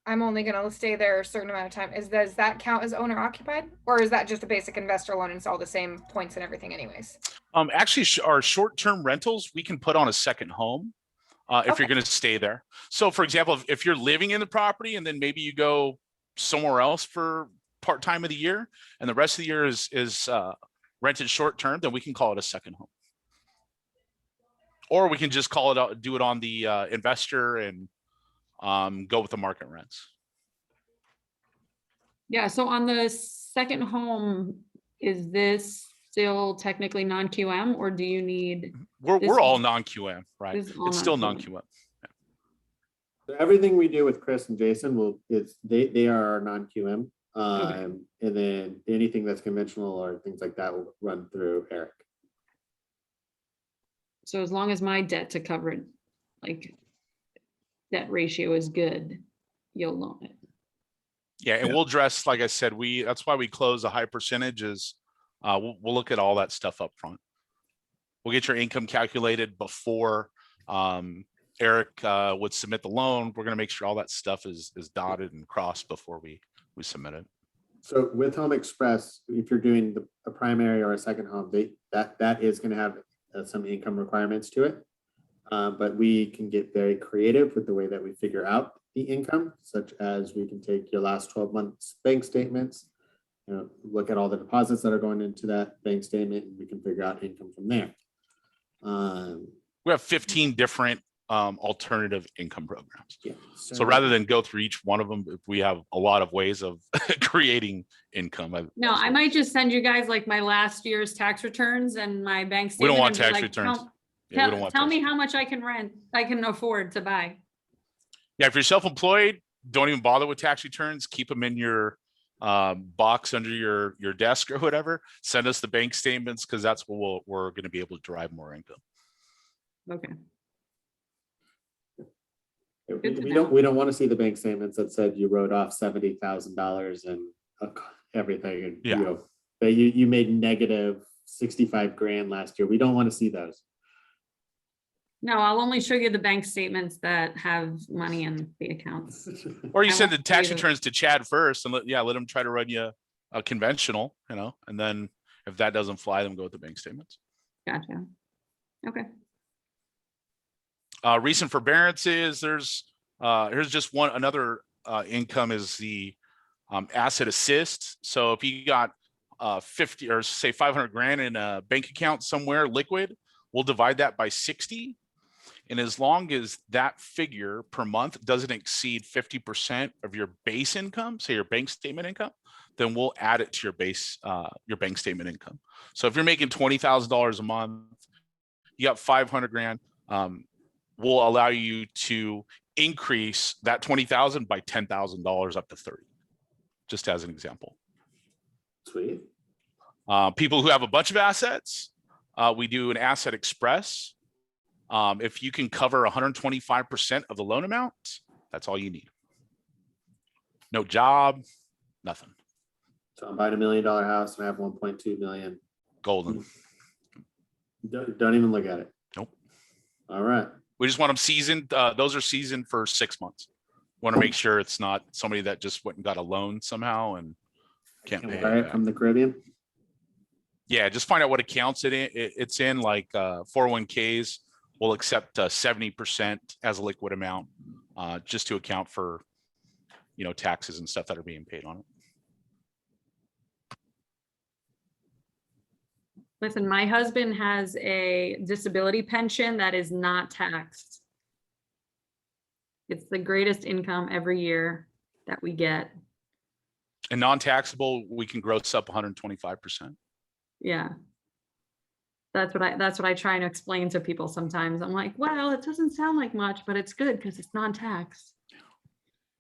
I'm only going to stay there a certain amount of time, does that count as owner occupied, or is that just a basic investor loan and it's all the same points and everything anyways?
Actually, our short-term rentals, we can put on a second home if you're going to stay there. So for example, if you're living in the property and then maybe you go somewhere else for part-time of the year and the rest of the year is rented short-term, then we can call it a second home. Or we can just call it out, do it on the investor and go with the market rents.
Yeah, so on the second home, is this still technically non-QM or do you need?
We're
This
all
is-
non-QM, right?
this is all
It's still
non-QM.
non-QM.
So everything we do with Chris and Jason they are our non-QM.
Okay.
And then anything that's conventional or things like that will run through Eric.
So as long as my debt to cover it, like debt ratio is good, you'll loan it.
Yeah, and
Yeah.
we'll address, like I said, that's why we close a high percentages. We'll look at all that stuff up front. We'll get your income calculated before Eric would submit the loan. We're gonna make sure all that stuff is dotted and crossed before we submit it.
So with Home Express, if you're doing a primary or a second home, that is going to have some income requirements to it. But we can get very creative with the way that we figure out the income, such as we can take your last 12 months bank statements, look at all the deposits that are going into that bank statement, and we can figure out income from there.
We have 15 different alternative income programs.
Yeah.
So rather than go through each one of them, we have a lot of ways of creating income.
No, I might just send you guys like my last year's tax returns and my bank statement.
We don't want
and be
tax
like,
returns.
Tell,
Yeah, we don't want
tell
tax
me how much I can rent, I can afford to buy.
Yeah, if you're self-employed, don't even bother with tax returns. Keep them in your box under your desk or whatever. Send us the bank statements because that's what we're going to be able to derive more income.
Okay.
We don't want to see the bank statements that said you wrote off $70,000 and everything. And,
Yeah.
that you made negative 65 grand last year. We don't want to see those.
No, I'll only show you the bank statements that have money in the accounts.
Or you
I
send the
won't
tax
do the-
returns to Chad first and let him try to run you a conventional, and then if that doesn't fly, then go with the bank statements.
Gotcha. Okay.
Recent forbearances, here's just another income is the asset assist. So if you got 50 or say 500 grand in a bank account somewhere liquid, we'll divide that by 60. And as long as that figure per month doesn't exceed 50% of your base income, say your bank statement income, then we'll add it to your bank statement income. So if you're making $20,000 a month, you got 500 grand, we'll allow you to increase that 20,000 by $10,000 up to 30, just as an example.
Sweet.
People who have a bunch of assets, we do an asset express. If you can cover 125% of the loan amount, that's all you need. No job, nothing.
So I'm buying $1 million house and I have 1.2 million.
Golden.
Don't even look at it.
Nope.
All right.
We just want them seasoned. Those are seasoned for 6 months. Want to make sure it's not somebody that just went and got a loan somehow and can't
Can
pay
we
it
hire it
back.
from the Caribbean?
Yeah, just find out what accounts it's in, like 401ks. We'll accept 70% as a liquid amount, just to account for, taxes and stuff that are being paid on it.
Listen, my husband has a disability pension that is not taxed. It's the greatest income every year that we get.
And non-taxable, we can gross up 125%.
Yeah. That's what I try and explain to people sometimes. I'm like, well, it doesn't sound like much, but it's good because it's non-tax.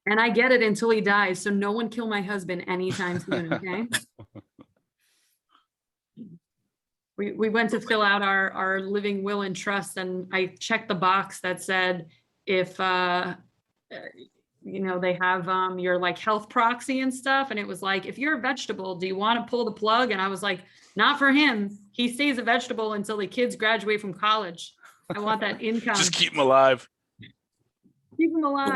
And I get it until he dies. So no one kill my husband anytime soon, okay? We went to fill out our living will and trust, and I checked the box that said if they have your like health proxy and stuff, and it was like, if you're a vegetable, do you want to pull the plug? And I was like, not for him. He stays a vegetable until the kids graduate from college. I want that income.
Just keep them alive.
Keep him
The
alive.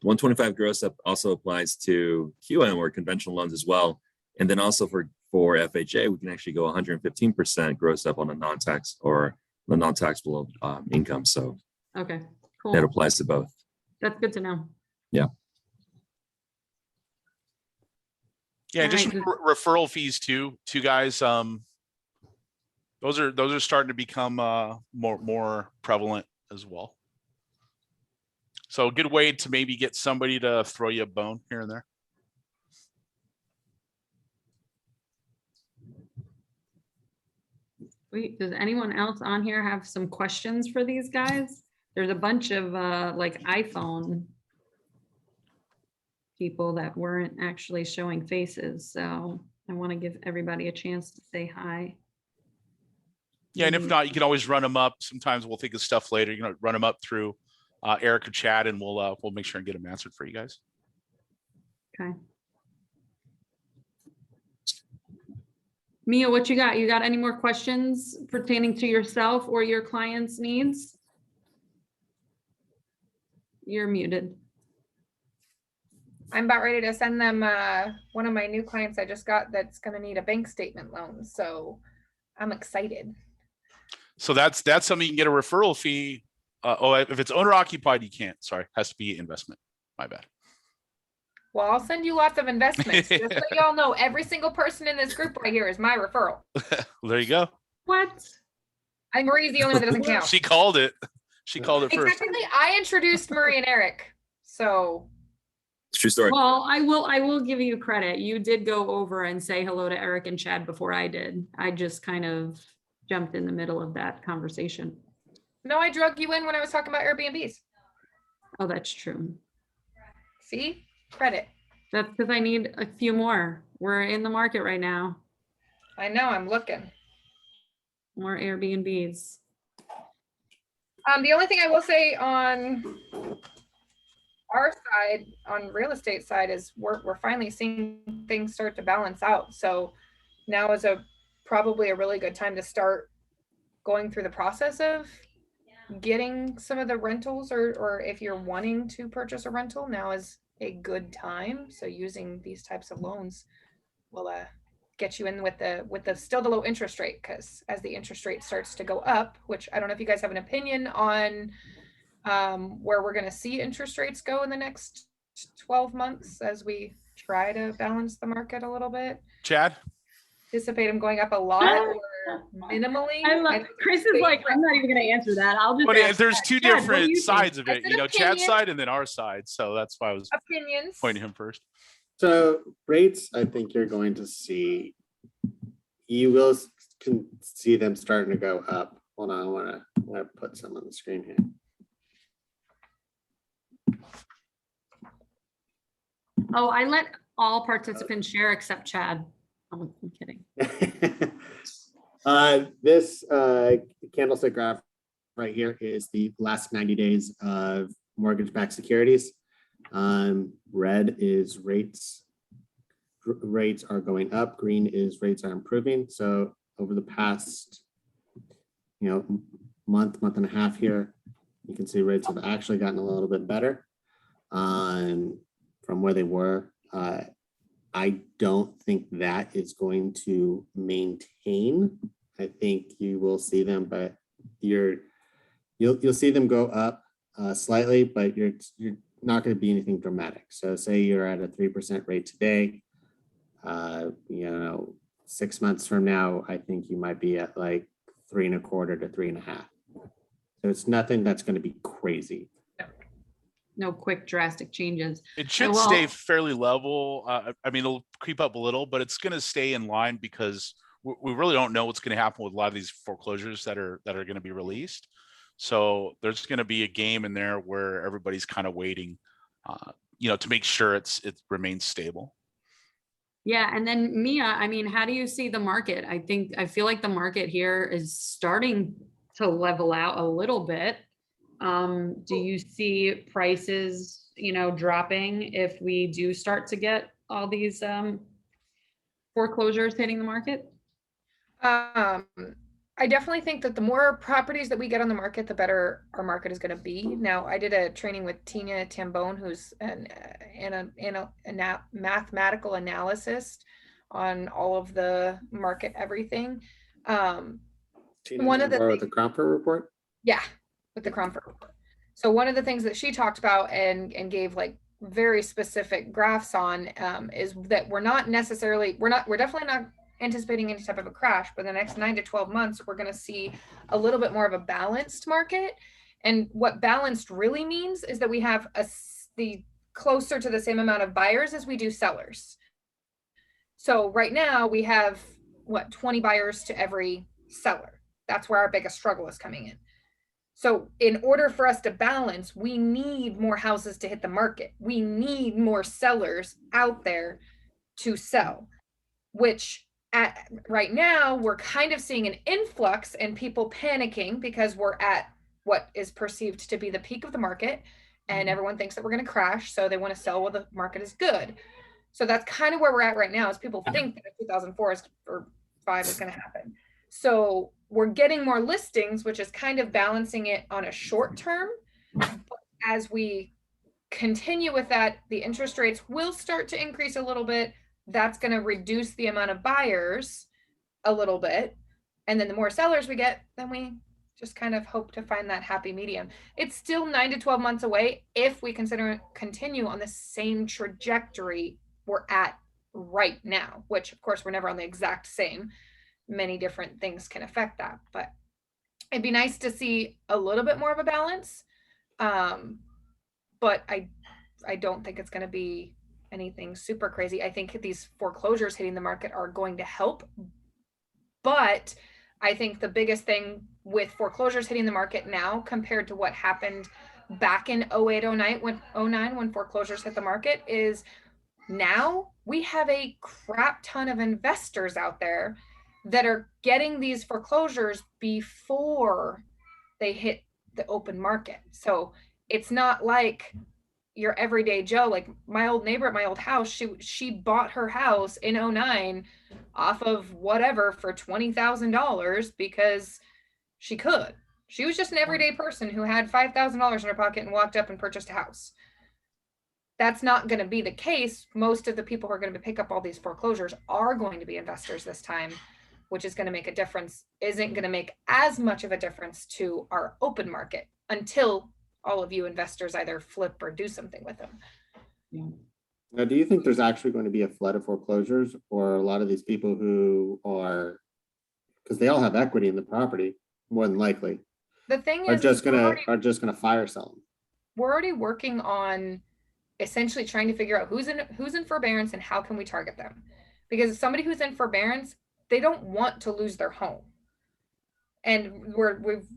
125 gross up also applies to QM or conventional loans as well. And then also for FHA, we can actually go 115% gross up on a non-tax or the non-taxable income. So
Okay, cool.
that applies to both.
That's good to know.
Yeah,
All
just
right.
referral fees too, guys. Those are starting to become more prevalent as well. So a good way to maybe get somebody to throw you a bone here and there.
Wait, does anyone else on here have some questions for these guys? There's a bunch of like iPhone people that weren't actually showing faces, so I want to give everybody a chance to say hi.
Yeah, and if not, you can always run them up. Sometimes we'll think of stuff later. You know, run them up through Eric or Chad, and we'll make sure and get them answered for you guys.
Okay. Mia, what you got? You got any more questions pertaining to yourself or your client's needs? You're muted.
I'm about ready to send them one of my new clients I just got that's going to need a bank statement loan. So I'm excited.
So that's something you can get a referral fee. If it's owner occupied, you can't. Sorry, has to be investment. My bad.
Well, I'll send you lots of investments. Just so y'all know, every single person in this group right here is my referral.
Well, there you go.
What?
Marie's the only one that doesn't count.
She called it. She called it first.
Technically, I introduced Marie and Eric. So
It's a true story.
Well, I will give you credit. You did go over and say hello to Eric and Chad before I did. I just kind of jumped in the middle of that conversation.
no, I drug you in when I was talking about Airbnbs.
Oh, that's true.
See? Credit.
That's because I need a few more. We're in the market right now.
I know, I'm looking.
More Airbnbs.
The only thing I will say on our side, on real estate side, is we're finally seeing things start to balance out. So now is probably a really good time to start going through the process of getting some of the rentals, or if you're wanting to purchase a rental, now is a good time. So using these types of loans will get you in with the still the low interest rate, because as the interest rate starts to go up, which I don't know if you guys have an opinion on where we're going to see interest rates go in the next 12 months as we try to balance the market a little bit.
Chad?
Anticipate them going up a lot or minimally?
Chris is like, I'm not even going to answer that. I'll just.
But there's two
Chad, what do
different
you
sides
think?
of it. You know, Chad's side and then our side. So that's why I was
Opinions.
pointing him first.
So rates, I think you're going to see, can see them starting to go up. Hold on, I want to put some on the screen here.
Oh, I let all participants share except Chad. Oh, I'm kidding.
This candlestick graph right here is the last 90 days of mortgage-backed securities. Red is rates. Rates are going up. Green is rates are improving. So over the past, month and a half here, you can see rates have actually gotten a little bit better from where they were. I don't think that is going to maintain. I think you will see them, but you'll see them go up slightly, but you're not going to be anything dramatic. So say you're at a 3% rate today, 6 months from now, I think you might be at like 3.25 to 3.5. So it's nothing that's going to be crazy.
No quick drastic changes.
It should stay fairly level. I mean, it'll creep up a little, but it's going to stay in line because we really don't know what's going to happen with a lot of these foreclosures that are going to be released. So there's going to be a game in there where everybody's kind of waiting, to make sure it remains stable.
Yeah, and then Mia, I mean, how do you see the market? I feel like the market here is starting to level out a little bit. Do you see prices, dropping if we do start to get all these foreclosures hitting the market?
I definitely think that the more properties that we get on the market, the better our market is going to be. Now, I did a training with Tina Tambone, who's a mathematical analyst on all of the market everything.
Tina, one of the Cromford report?
Yeah, with the Cromford report. So one of the things that she talked about and gave like very specific graphs on is that we're definitely not anticipating any type of a crash, but the next 9 to 12 months, we're going to see a little bit more of a balanced market. And what balanced really means is that we have the closer to the same amount of buyers as we do sellers. So right now we have 20 buyers to every seller. That's where our biggest struggle is coming in. So in order for us to balance, we need more houses to hit the market. We need more sellers out there to sell, which right now we're kind of seeing an influx and people panicking because we're at what is perceived to be the peak of the market, and everyone thinks that we're going to crash. So they want to sell while the market is good. So that's kind of where we're at right now, is people think that 2004 or 5 is going to happen. So we're getting more listings, which is kind of balancing it on a short term. But as we continue with that, the interest rates will start to increase a little bit. That's going to reduce the amount of buyers a little bit. And then the more sellers we get, then we just kind of hope to find that happy medium. It's still 9 to 12 months away if we continue on the same trajectory we're at right now, which of course we're never on the exact same. Many different things can affect that, but it'd be nice to see a little bit more of a balance. But I don't think it's going to be anything super crazy. I think these foreclosures hitting the market are going to help, but I think the biggest thing with foreclosures hitting the market now compared to what happened back in 08, 09 when foreclosures hit the market is now we have a crap ton of investors out there that are getting these foreclosures before they hit the open market. So it's not like your everyday Joe, like my old neighbor at my old house, she bought her house in 09 off of whatever for $20,000 because she could. She was just an everyday person who had $5,000 in her pocket and walked up and purchased a house. That's not going to be the case. Most of the people who are going to pick up all these foreclosures are going to be investors this time, which is going to make a difference, isn't going to make as much of a difference to our open market until all of you investors either flip or do something with them.
Yeah.
Now, do you think there's actually going to be a flood of foreclosures, or a lot of these people who are, because they all have equity in the property, more than likely,
The thing
are
is,
just gonna fire sell them?
we're already working on essentially trying to figure out who's in forbearance and how can we target them. Because somebody who's in forbearance, they don't want to lose their home. And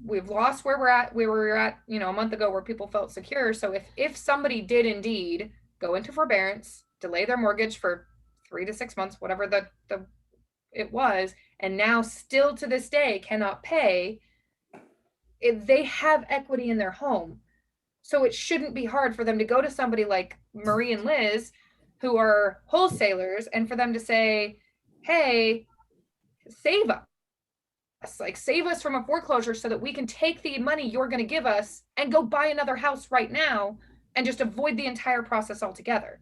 we've lost where we were at, you know, a month ago where people felt secure. So if somebody did indeed go into forbearance, delay their mortgage for 3 to 6 months, whatever it was, and now still to this day cannot pay, if they have equity in their home. So it shouldn't be hard for them to go to somebody like Marie and Liz, who are wholesalers, and for them to say, hey, save us. Like, save us from a foreclosure so that we can take the money you're going to give us and go buy another house right now and just avoid the entire process altogether.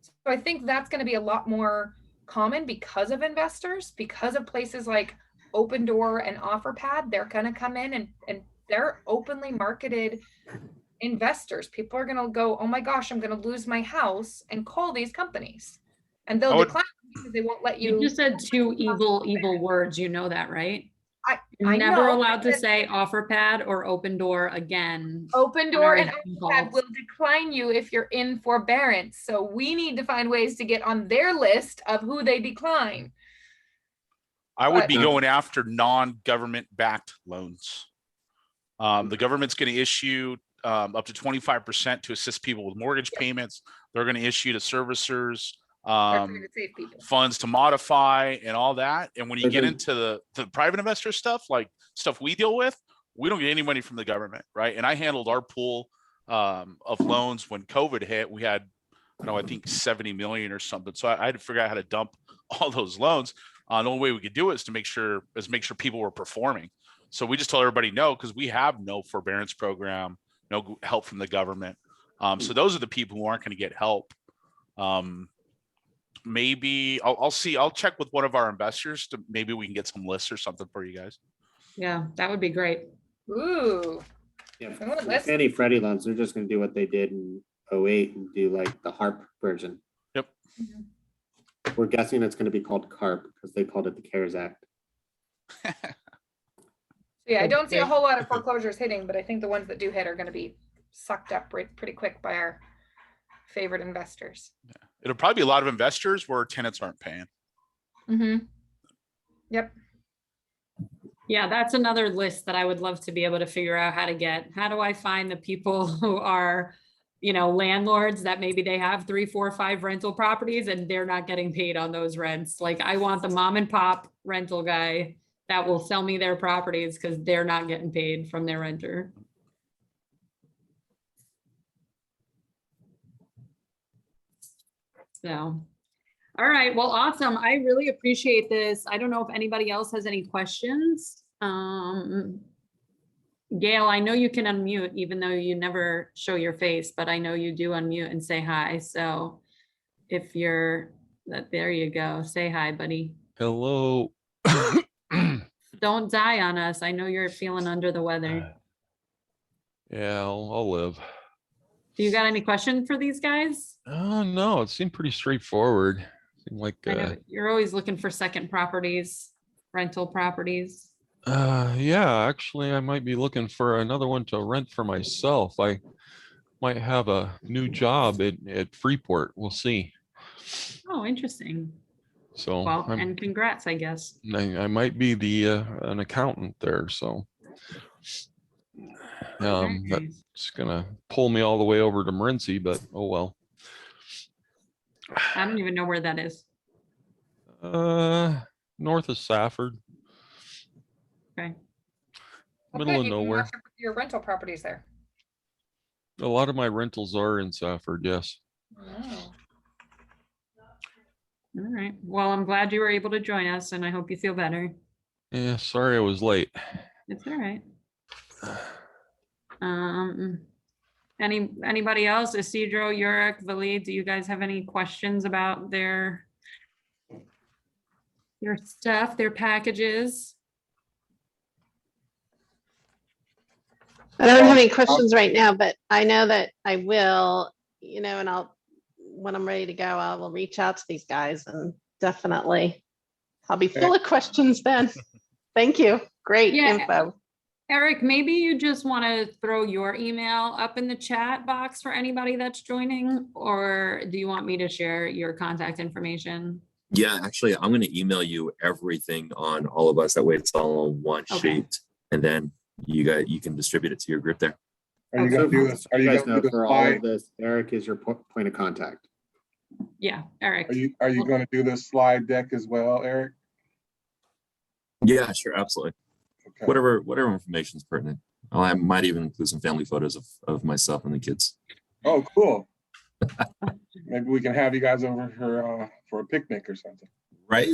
So I think that's going to be a lot more common because of investors, because of places like Open Door and OfferPad. They're going to come in and they're openly marketed investors. People are going to go, oh my gosh, I'm going to lose my house, and call these companies, and they'll decline because they won't let you.
You just said 2 evil words. You know that, right? You're
I
never
know,
allowed to say OfferPad or Open Door again.
Open Door and
Phone
OfferPad
calls.
will decline you if you're in forbearance. So we need to find ways to get on their list of who they decline.
I would be
But-
going after non-government backed loans. The government's going to issue up to 25% to assist people with mortgage payments. They're going to issue to servicers
They're trying to save people.
funds to modify and all that. And when you get
Okay.
into the private investor stuff, like stuff we deal with, we don't get any money from the government, right? And I handled our pool of loans when COVID hit. We had, I think 70 million or something. So I had to figure out how to dump all those loans. The only way we could do it is to make sure people were performing. So we just told everybody no, because we have no forbearance program, no help from the government. So those are the people who aren't going to get help. Maybe I'll see. I'll check with one of our investors to maybe we can get some lists or something for you guys.
Yeah, that would be great.
Ooh.
Yeah,
I want
for
lists.
Fannie Freddie loans, they're just gonna do what they did in 08 and do like the HARP version.
Yep.
We're guessing it's gonna be called CARP because they called it the CARES Act.
Yeah, I don't see a
Okay.
whole lot of foreclosures hitting, but I think the ones that do hit are going to be sucked up pretty quick by our favorite investors.
It'll probably be a lot of investors where tenants aren't paying.
Mm-hmm. Yep.
Yeah, that's another list that I would love to be able to figure out how to get. How do I find the people who are, landlords that maybe they have 3, 4, 5 rental properties and they're not getting paid on those rents? Like, I want the mom and pop rental guy that will sell me their properties because they're not getting paid from their renter. So, all right, well, awesome. I really appreciate this. I don't know if anybody else has any questions. Gail, I know you can unmute even though you never show your face, but I know you do unmute and say hi. So if you're, there you go. Say hi, buddy.
Hello.
Don't die on us. I know you're feeling under the weather.
Yeah, I'll live.
Do you got any questions for these guys?
No, it seemed pretty straightforward. Seemed like
I know you're always looking for second properties, rental properties.
yeah, actually I might be looking for another one to rent for myself. I might have a new job at Freeport. We'll see.
Oh, interesting.
So
Well, and congrats, I guess.
I might be an accountant there, so that's gonna pull me all the way over to Morenci, but oh well.
I don't even know where that is.
North of Safford.
Okay.
Middle of nowhere.
Your rental properties there.
A lot of my rentals are in Safford, yes.
Oh.
All right. Well, I'm glad you were able to join us and I hope you feel better.
Yeah, sorry I was late.
It's all right. Anybody else? Isidro, Yurick, Valid, do you guys have any questions about their stuff, their packages?
I don't have any questions right now, but I know that I will, and when I'm ready to go, I will reach out to these guys and definitely I'll be full of questions then. Thank you. Great info.
Eric, maybe you just want to throw your email up in the chat box for anybody that's joining, or do you want me to share your contact information?
Yeah, actually, I'm going to email you everything on all of us. That way it's all on one sheet, and then you can distribute it to your group there.
Are you going to do this? Are you guys know
for all of this? Eric is your point of contact.
Yeah, Eric.
Are you going to do this slide deck as well, Eric?
Yeah, sure, absolutely.
Okay.
Whatever information is pertinent. I might even include some family photos of myself and the kids.
Oh, cool. Maybe we can have you guys over for a picnic or something.
Right.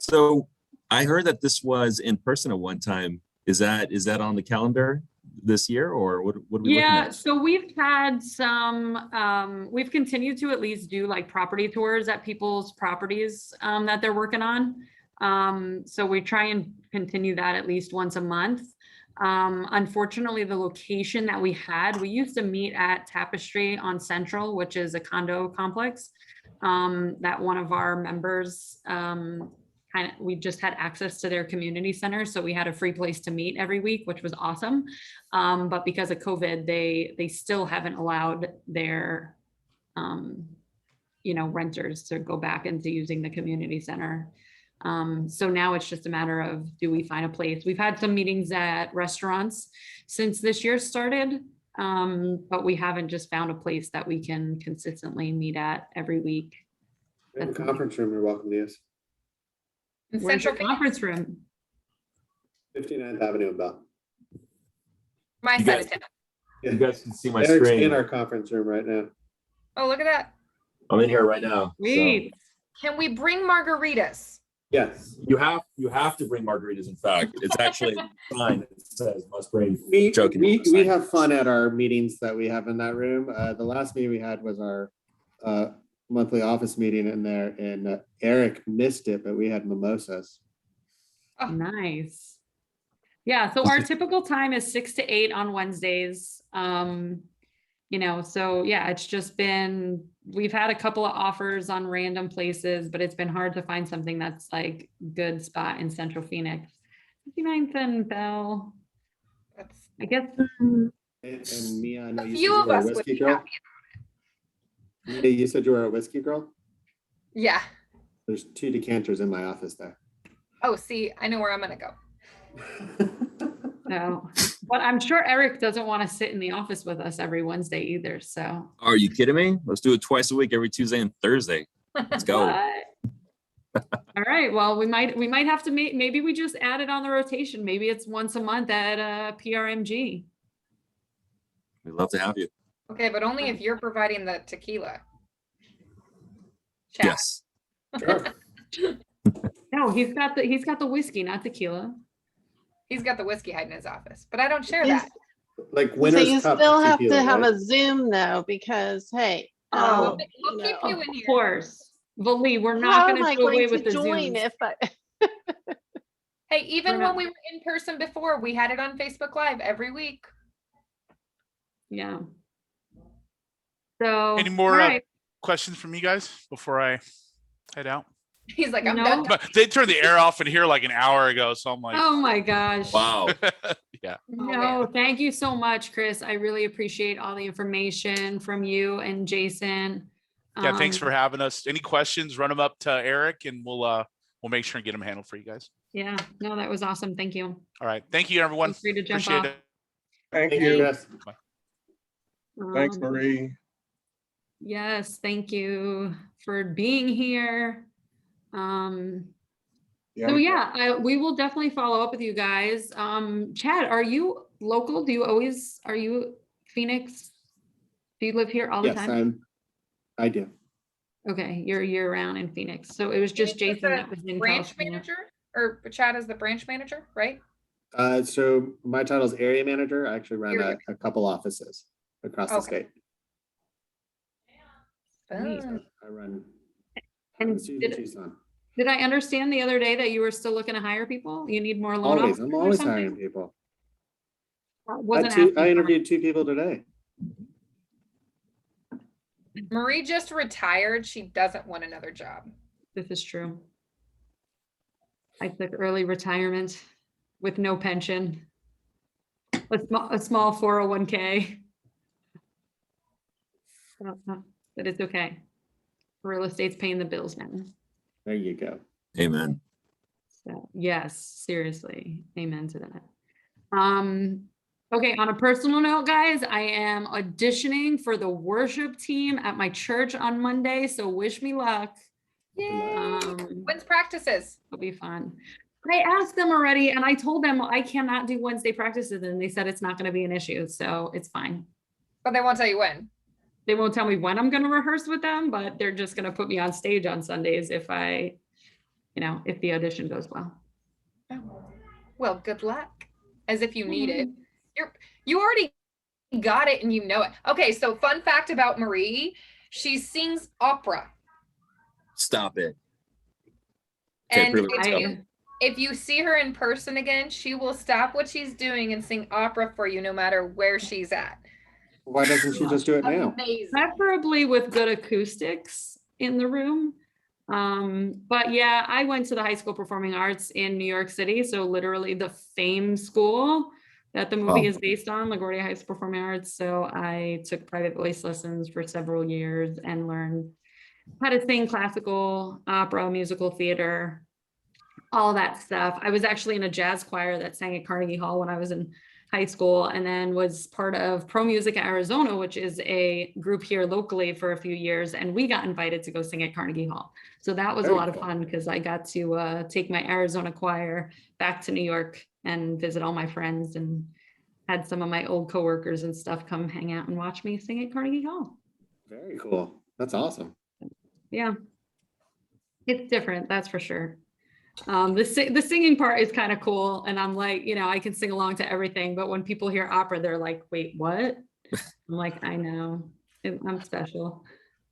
So I heard that this was in person at one time. Is that on the calendar this year, or what are we looking at?
So we've had some, we've continued to at least do like property tours at people's properties that they're working on. So we try and continue that at least once a month. Unfortunately, the location that we used to meet at Tapestry on Central, which is a condo complex, that one of our members, we just had access to their community center. So we had a free place to meet every week, which was awesome. But because of COVID, they still haven't allowed their, renters to go back into using the community center. So now it's just a matter of, do we find a place? We've had some meetings at restaurants since this year started, but we haven't just found a place that we can consistently meet at every week.
In the conference room, you're welcome to use.
In Central conference room.
59th Avenue and Bell.
My side of town.
You guys can see my
Eric's
screen.
in our conference room right now.
Oh, look at that.
I'm in here right now.
Sweet.
Can we bring margaritas?
Yes.
You have to bring margaritas. In fact, it's actually a sign that says must bring.
We
Joking.
have fun at our meetings that we have in that room. The last meeting we had was our monthly office meeting in there, and Eric missed it, but we had mimosas.
Oh, nice. Yeah, so our typical time is 6 to 8 on Wednesdays. So yeah, it's just been, we've had a couple of offers on random places, but it's been hard to find something that's like good spot in Central Phoenix. 59th and Bell. I guess.
And Mia, I know you said you were a whiskey girl. Mia, you said you were a whiskey girl?
Yeah.
There's 2 decanters in my office there.
Oh, see, I know where I'm gonna go.
No, but I'm sure Eric doesn't want to sit in the office with us every Wednesday either. So
Are you kidding me? Let's do it twice a week, every Tuesday and Thursday. Let's go.
What? All right. Well, we might have to maybe we just add it on the rotation. Maybe it's once a month at PRMG.
We'd love to have you.
Okay, but only if you're providing the tequila. Chat.
Yes.
Sure.
No, he's got the whiskey, not tequila.
He's got the whiskey hiding in his office, but I don't share
Yes.
that.
Like
So
winner's
you
cup
still have
tequila,
to have
right?
a Zoom though, because hey.
Oh,
We'll keep you in
Of
here.
course. Vali, we're
How
not
am
going
I
to do away
going
with
to
the
join
Zooms.
if I?
Hey, even
We're
when
not-
we were in person before, we had it on Facebook Live every week.
Yeah. So,
Any more
all right.
questions from you guys before I head out?
He's like, I'm
No.
done.
But they turned the air off in here like an hour ago, so I'm like,
Oh my gosh.
Wow.
yeah.
No, thank you so much, Chris. I really appreciate all the information from you and Jason.
Yeah, thanks
Um,
for having us. Any questions, run them up to Eric and we'll make sure and get them handled for you guys.
Yeah, no, that was awesome. Thank you.
All right. Thank you, everyone.
Feel free to jump
Appreciate
off.
it.
Thank
Thank you,
you.
Chris.
Thanks,
Um,
Marie.
Yes, thank you for being here. So yeah, we will definitely follow up with you guys. Chad, are you local? Are you Phoenix? Do you live here all the
Yes,
time?
I do.
Okay, you're year round in Phoenix. So it was just
Phoenix is
Jason
the
that was in
branch
California.
manager, or Chad is the branch manager, right?
So my title is area manager. I actually run
Area.
a couple offices across the
Okay.
state.
Great.
Boom.
I run
And
offices in Tucson.
Did I understand the other day that you were still looking to hire people? You need more loan
Always,
officers
I'm
or
always
something?
hiring people.
Wasn't
I
asking for-
interviewed 2 people today.
Marie just retired. She doesn't want another job.
This is true. I took early retirement with no pension. A small 401k. But it's okay. Real estate's paying the bills now.
There you go.
Amen.
So yes, seriously, amen to that. Okay, on a personal note, guys, I am auditioning for the worship team at my church on Monday, so wish me luck.
Yay. When's practices?
It'll be fun. I asked them already and I told them I cannot do Wednesday practices and they said it's not going to be an issue, so it's fine.
But they won't tell you when.
They won't tell me when I'm going to rehearse with them, but they're just going to put me on stage on Sundays if if the audition goes well.
Oh. Well, good luck. As if you need it. You already got it and you know it. Okay, so fun fact about Marie, she sings opera.
Stop it. Okay,
And
prove
it.
if you see her in person again, she will stop what she's doing and sing opera for you no matter where she's at.
Why doesn't she just do it now?
Amazing.
Preferably with good acoustics in the room. But yeah, I went to the High School Performing Arts in New York City. So literally the Fame school that the movie is based on, LaGuardia High School Performing Arts. So I took private voice lessons for several years and learned how to sing classical, opera, musical theater, all that stuff. I was actually in a jazz choir that sang at Carnegie Hall when I was in high school, and then was part of Pro Music Arizona, which is a group here locally for a few years. And we got invited to go sing at Carnegie Hall. So that was a lot of fun because I got to take my Arizona choir back to New York and visit all my friends, and had some of my old coworkers and stuff come hang out and watch me sing at Carnegie Hall.
Very cool. That's awesome.
Yeah, it's different, that's for sure. The singing part is kind of cool, and I'm like, I can sing along to everything, but when people hear opera, they're like, wait, what? I'm like, I know, I'm special.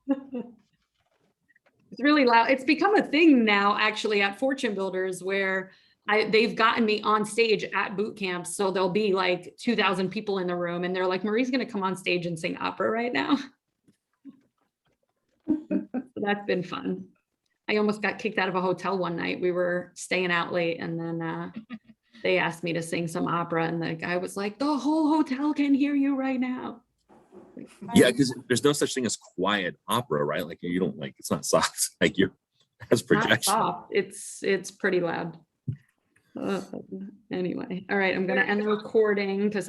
It's really loud. It's become a thing now, actually, at Fortune Builders, where they've gotten me on stage at boot camps. So there'll be like 2,000 people in the room, and they're like, Marie's going to come on stage and sing opera right now. So that's been fun. I almost got kicked out of a hotel one night. We were staying out late, and then they asked me to sing some opera, and the guy was like, the whole hotel can hear you right now.
Yeah, because there's no such thing as quiet opera, right? Like you don't it's not soft. Like that's
Not
projection.
soft. It's pretty loud. Anyway, all right, I'm gonna end the recording because